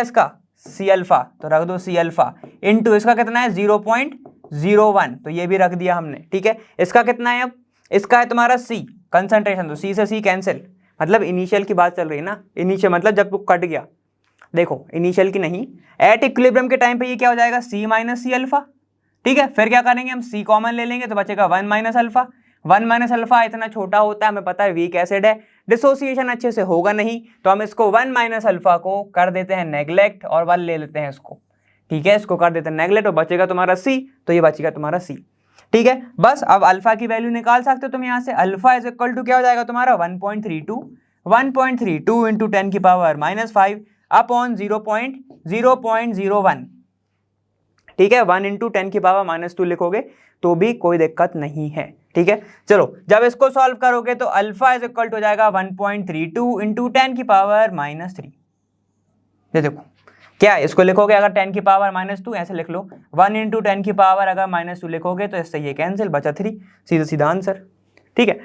इसका C अल्फा, तो रख दो C अल्फा इंटू इसका कितना है 0.01, तो ये भी रख दिया हमने। ठीक है, इसका कितना है, अब इसका है तुम्हारा C कंसंट्रेशन, तो C से C कैंसिल, मतलब इनिशियल की बात चल रही है ना, इनिशियल मतलब जब कट गया, देखो इनिशियल की नहीं, एट इक्विलिब्रियम के टाइम पे ये क्या हो जाएगा C माइनस C अल्फा। ठीक है, फिर क्या करेंगे हम C कॉमन ले लेंगे तो बचेगा 1 माइनस अल्फा। 1 माइनस अल्फा इतना छोटा होता है, हमें पता है वीक एसिड है, डिसोसिएशन अच्छे से होगा नहीं, तो हम इसको 1 माइनस अल्फा को कर देते हैं नेग्लेक्ट और 1 ले लेते हैं इसको। ठीक है, इसको कर देते हैं नेग्लेक्ट और बचेगा तुम्हारा C, तो ये बचेगा तुम्हारा C। ठीक है, बस अब अल्फा की वैल्यू निकाल सकते हो तुम यहाँ से। अल्फा इज इक्वल टू क्या हो जाएगा तुम्हारा 1.32 इंटू 10 की पावर -5 अपॉन 0.01। ठीक है, 1 इंटू 10 की पावर -2 लिखोगे तो भी कोई दिक्कत नहीं है। ठीक है, चलो जब इसको सॉल्व करोगे तो अल्फा इज इक्वल टू हो जाएगा 1.32 इंटू 10 की पावर -3। ये देखो क्या है, इसको लिखोगे अगर 10 की पावर -2 ऐसे लिख लो, 1 इंटू 10 की पावर अगर -2 लिखोगे तो इससे ये कैंसिल, बचा 3, सीधा आंसर। ठीक है,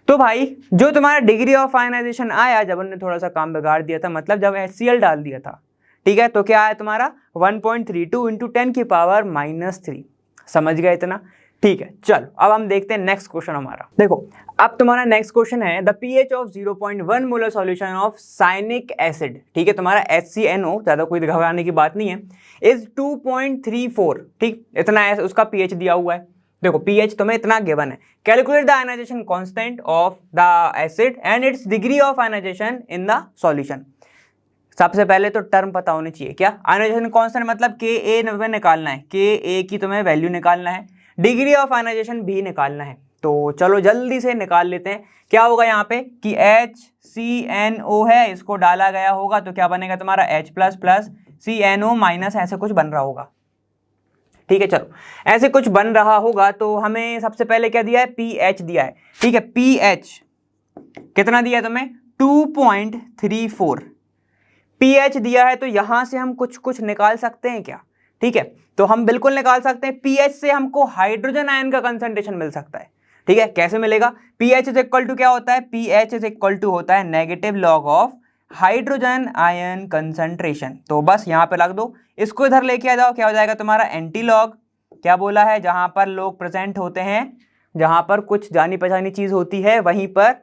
तो भाई जो तुम्हारा डिग्री ऑफ आयनाइजेशन आया जब उन्होंने थोड़ा सा काम बिगाड़ दिया था, मतलब जब HCl डाल दिया था, ठीक है, तो क्या आया तुम्हारा 1.32 इंटू 10 की पावर -3। समझ गए इतना? ठीक है, चलो अब हम देखते हैं नेक्स्ट क्वेश्चन हमारा। देखो अब तुम्हारा नेक्स्ट क्वेश्चन है the pH of 0.1 molar solution of cyanic acid. ठीक है, तुम्हारा HCNO, ज्यादा कोई घबराने की बात नहीं है, इज 2.34। ठीक, इतना है उसका pH दिया हुआ है। देखो pH तुम्हें इतना गिवन है, calculate the ionization constant of the acid and its degree of ionization in the solution. सबसे पहले तो टर्म पता होनी चाहिए, क्या आयनाइजेशन कांस्टेंट मतलब Ka तुम्हें निकालना है, Ka की तुम्हें वैल्यू निकालना है, डिग्री ऑफ आयनाइजेशन भी निकालना है। तो चलो जल्दी से निकाल लेते हैं। क्या होगा यहाँ पे कि HCNO है, इसको डाला गया होगा तो क्या बनेगा तुम्हारा H plus plus CNO minus, ऐसे कुछ बन रहा होगा। ठीक है, चलो ऐसे कुछ बन रहा होगा तो हमें सबसे पहले क्या दिया है, pH दिया है। ठीक है, pH कितना दिया है तुम्हें 2.34 pH दिया है, तो यहां से हम कुछ निकाल सकते हैं क्या? ठीक है, तो हम बिल्कुल निकाल सकते हैं। pH से हमको हाइड्रोजन आयन का कंसंट्रेशन मिल सकता है। ठीक है, कैसे मिलेगा? pH इज इक्वल टू क्या होता है, pH इज इक्वल टू होता है negative log of hydrogen ion concentration. तो बस यहाँ पे रख दो, इसको इधर लेके आ जाओ, क्या हो जाएगा तुम्हारा एंटी लॉग। क्या बोला है, जहां पर लोग प्रेजेंट होते हैं, जहां पर कुछ जानी पहचानी चीज होती है वहीं पर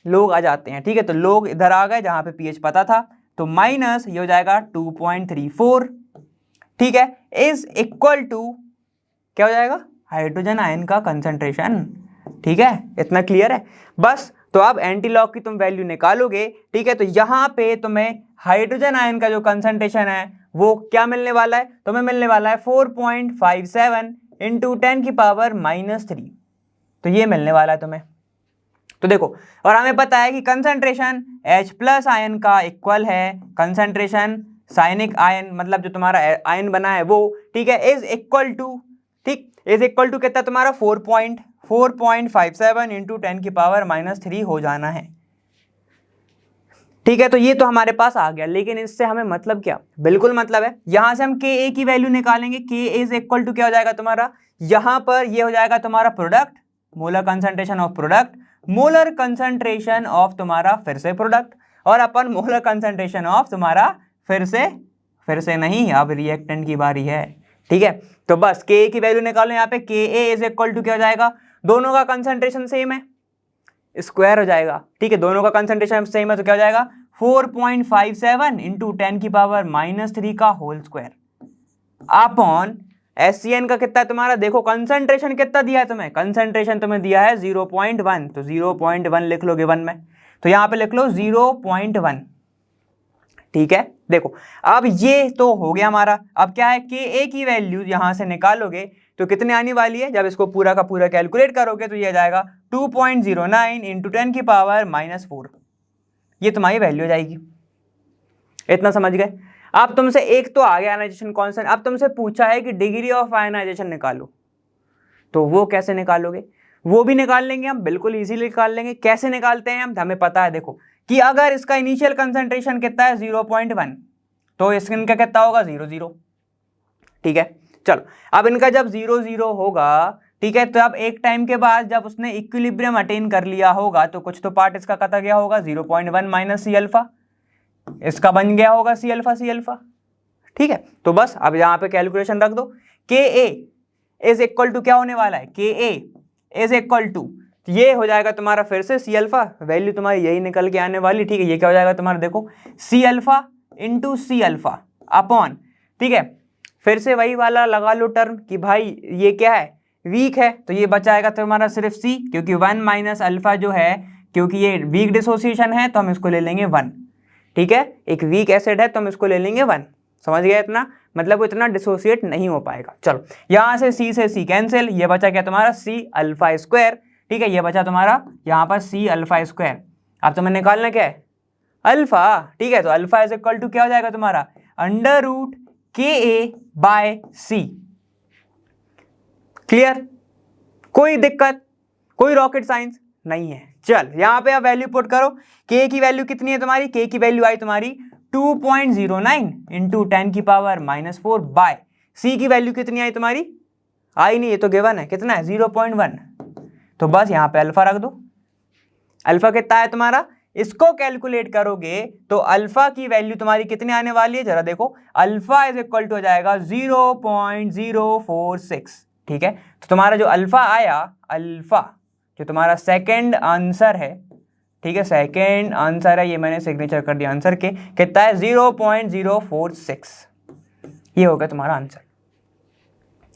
लोग आ जाते हैं। ठीक है, तो लोग इधर आ गए जहां पे pH पता था, तो माइनस ये हो जाएगा 2.34। ठीक है, इज इक्वल टू क्या हो जाएगा, हाइड्रोजन आयन का कंसंट्रेशन। ठीक है, इतना क्लियर है? बस तो अब एंटी लॉग की तुम वैल्यू निकालोगे। ठीक है, तो यहां पे तुम्हें हाइड्रोजन आयन का जो कंसंट्रेशन है वो क्या मिलने वाला है, तुम्हें मिलने वाला है 4.57 इंटू 10 की पावर -3। तो ये मिलने वाला है तुम्हें। तो देखो, और हमें पता है कि कंसंट्रेशन H प्लस आयन का इक्वल है कंसंट्रेशन साइनिक आयन, मतलब जो तुम्हारा आयन बना है वो। ठीक है, इज इक्वल टू, ठीक, इज इक्वल टू कितना तुम्हारा 4.57 इंटू 10 की पावर -3 हो जाना है। ठीक है, तो ये तो हमारे पास आ गया, लेकिन इससे हमें मतलब क्या? बिल्कुल मतलब है, यहां से हम Ka की वैल्यू निकालेंगे। Ka इज इक्वल टू क्या हो जाएगा तुम्हारा, यहां पर ये हो जाएगा तुम्हारा product, molar concentration of product, molar concentration of तुम्हारा फिर से प्रोडक्ट, और अपन मोलर कंसंट्रेशन ऑफ तुम्हारा फिर से नहीं, अब रिएक्टेंट की बारी है। ठीक है, तो बस Ka की वैल्यू निकालो, यहाँ पे Ka इज इक्वल टू क्या हो जाएगा दोनों का कंसंट्रेशन सेम है, स्क्वायर हो जाएगा। ठीक है, दोनों का कंसंट्रेशन सेम है तो क्या हो जाएगा 4.57 इंटू 10⁻³ का होल स्क्वायर अपॉन SCN का कितना है तुम्हारा, देखो कंसंट्रेशन कितना दिया है तुम्हें, कंसंट्रेशन तुम्हें दिया है 0.1, तो 0.1 लिख लोगे 1 में, तो यहां पे लिख लो 0.1। ठीक है, देखो अब ये तो हो गया हमारा। अब क्या है, Ka की वैल्यू यहां से निकालोगे तो कितने आने वाली है, जब इसको पूरा का पूरा कैलकुलेट करोगे तो ये आ जाएगा 2.09 इंटू 10⁻⁻4, ये तुम्हारी वैल्यू हो जाएगी। इतना समझ गए। अब तुमसे एक तो आ गया आयनाइजेशन कांस्टेंट, अब तुमसे पूछा है कि डिग्री ऑफ आयनाइजेशन निकालो, तो वो कैसे निकालोगे, वो भी निकाल लेंगे हम, बिल्कुल इजीली निकाल लेंगे। कैसे निकालते हैं हम, हमें पता है देखो कि अगर इसका इनिशियल कंसंट्रेशन कितना है 0.1, तो इनका कितना होगा 0.0। ठीक है, चलो अब इनका जब 0.0 होगा, ठीक है, तो अब एक टाइम के बाद जब उसने इक्विलिब्रियम अटेन कर लिया होगा तो कुछ तो पार्ट इसका कटा गया होगा, 0.1 माइनस सी अल्फा, इसका बन गया होगा सी अल्फा। ठीक है, तो बस अब यहाँ पे कैलकुलेशन रख दो, Ka इज इक्वल टू क्या होने वाला है, Ka इज इक्वल टू, ये हो जाएगा तुम्हारा फिर से सी अल्फा, वैल्यू तुम्हारी यही निकल के आने वाली। ठीक है, ये क्या हो जाएगा तुम्हारा, देखो C alpha into C alpha upon, ठीक है, फिर से वही वाला लगा लो टर्म कि भाई ये क्या है, वीक है, तो ये बचाएगा तुम्हारा सिर्फ सी, क्योंकि 1 माइनस अल्फा जो है, क्योंकि ये वीक डिसोसिएशन है तो हम इसको ले लेंगे 1। ठीक है, एक वीक एसिड है तो हम इसको ले लेंगे 1। समझ गया इतना, मतलब वो इतना डिसोसिएट नहीं हो पाएगा। चलो यहाँ से सी कैंसिल, ये बचा क्या तुम्हारा सी अल्फा स्क्वायर। ठीक है, ये बचा तुम्हारा यहाँ पर सी अल्फा स्क्वायर। अब तुम्हें निकालना क्या है, अल्फा। ठीक है, तो अल्फा इज इक्वल टू क्या हो जाएगा तुम्हारा, √Ka/C। क्लियर, कोई दिक्कत, कोई रॉकेट साइंस नहीं है। चल यहाँ पे आप वैल्यू पुट करो, K की वैल्यू कितनी है तुम्हारी, K की वैल्यू आई तुम्हारी 2.09 इंटू 10⁻⁴ बाय C की वैल्यू कितनी आई तुम्हारी, आई नहीं, ये तो गिवन है, कितना है 0.1, तो बस यहाँ पे अल्फा रख दो। अल्फा कितना है तुम्हारा, इसको कैलकुलेट करोगे तो अल्फा की वैल्यू तुम्हारी कितनी आने वाली है, जरा देखो, अल्फा इज इक्वल टू हो जाएगा 0.046। ठीक है, तो तुम्हारा जो अल्फा आया, अल्फा जो तुम्हारा सेकंड आंसर है, ठीक है, सेकंड आंसर है, ये मैंने सिग्नेचर कर दिया आंसर के, कितना है 0.046, ये होगा तुम्हारा आंसर।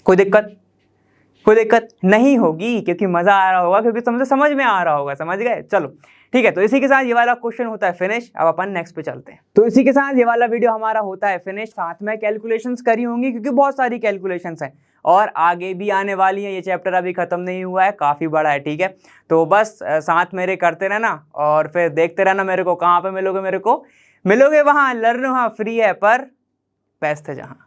कोई दिक्कत, कोई दिक्कत नहीं होगी, क्योंकि मजा आ रहा होगा, क्योंकि तुमसे समझ में आ रहा होगा, समझ गए। चलो ठीक है, तो इसी के साथ ये वाला क्वेश्चन होता है फिनिश। अब अपन नेक्स्ट पे चलते हैं। तो इसी के साथ ये वाला वीडियो हमारा होता है फिनिश। साथ में कैलकुलेशंस करी होंगी, क्योंकि बहुत सारी कैलकुलेशंस हैं और आगे भी आने वाली हैं। ये चैप्टर अभी खत्म नहीं हुआ है, काफी बड़ा है। ठीक है, तो बस साथ मेरे करते रहना और फिर देखते रहना मेरे को। कहाँ पे मिलोगे, मेरे को मिलोगे वहां, लर्न वहां फ्री है, पर बेस्ट है जहां।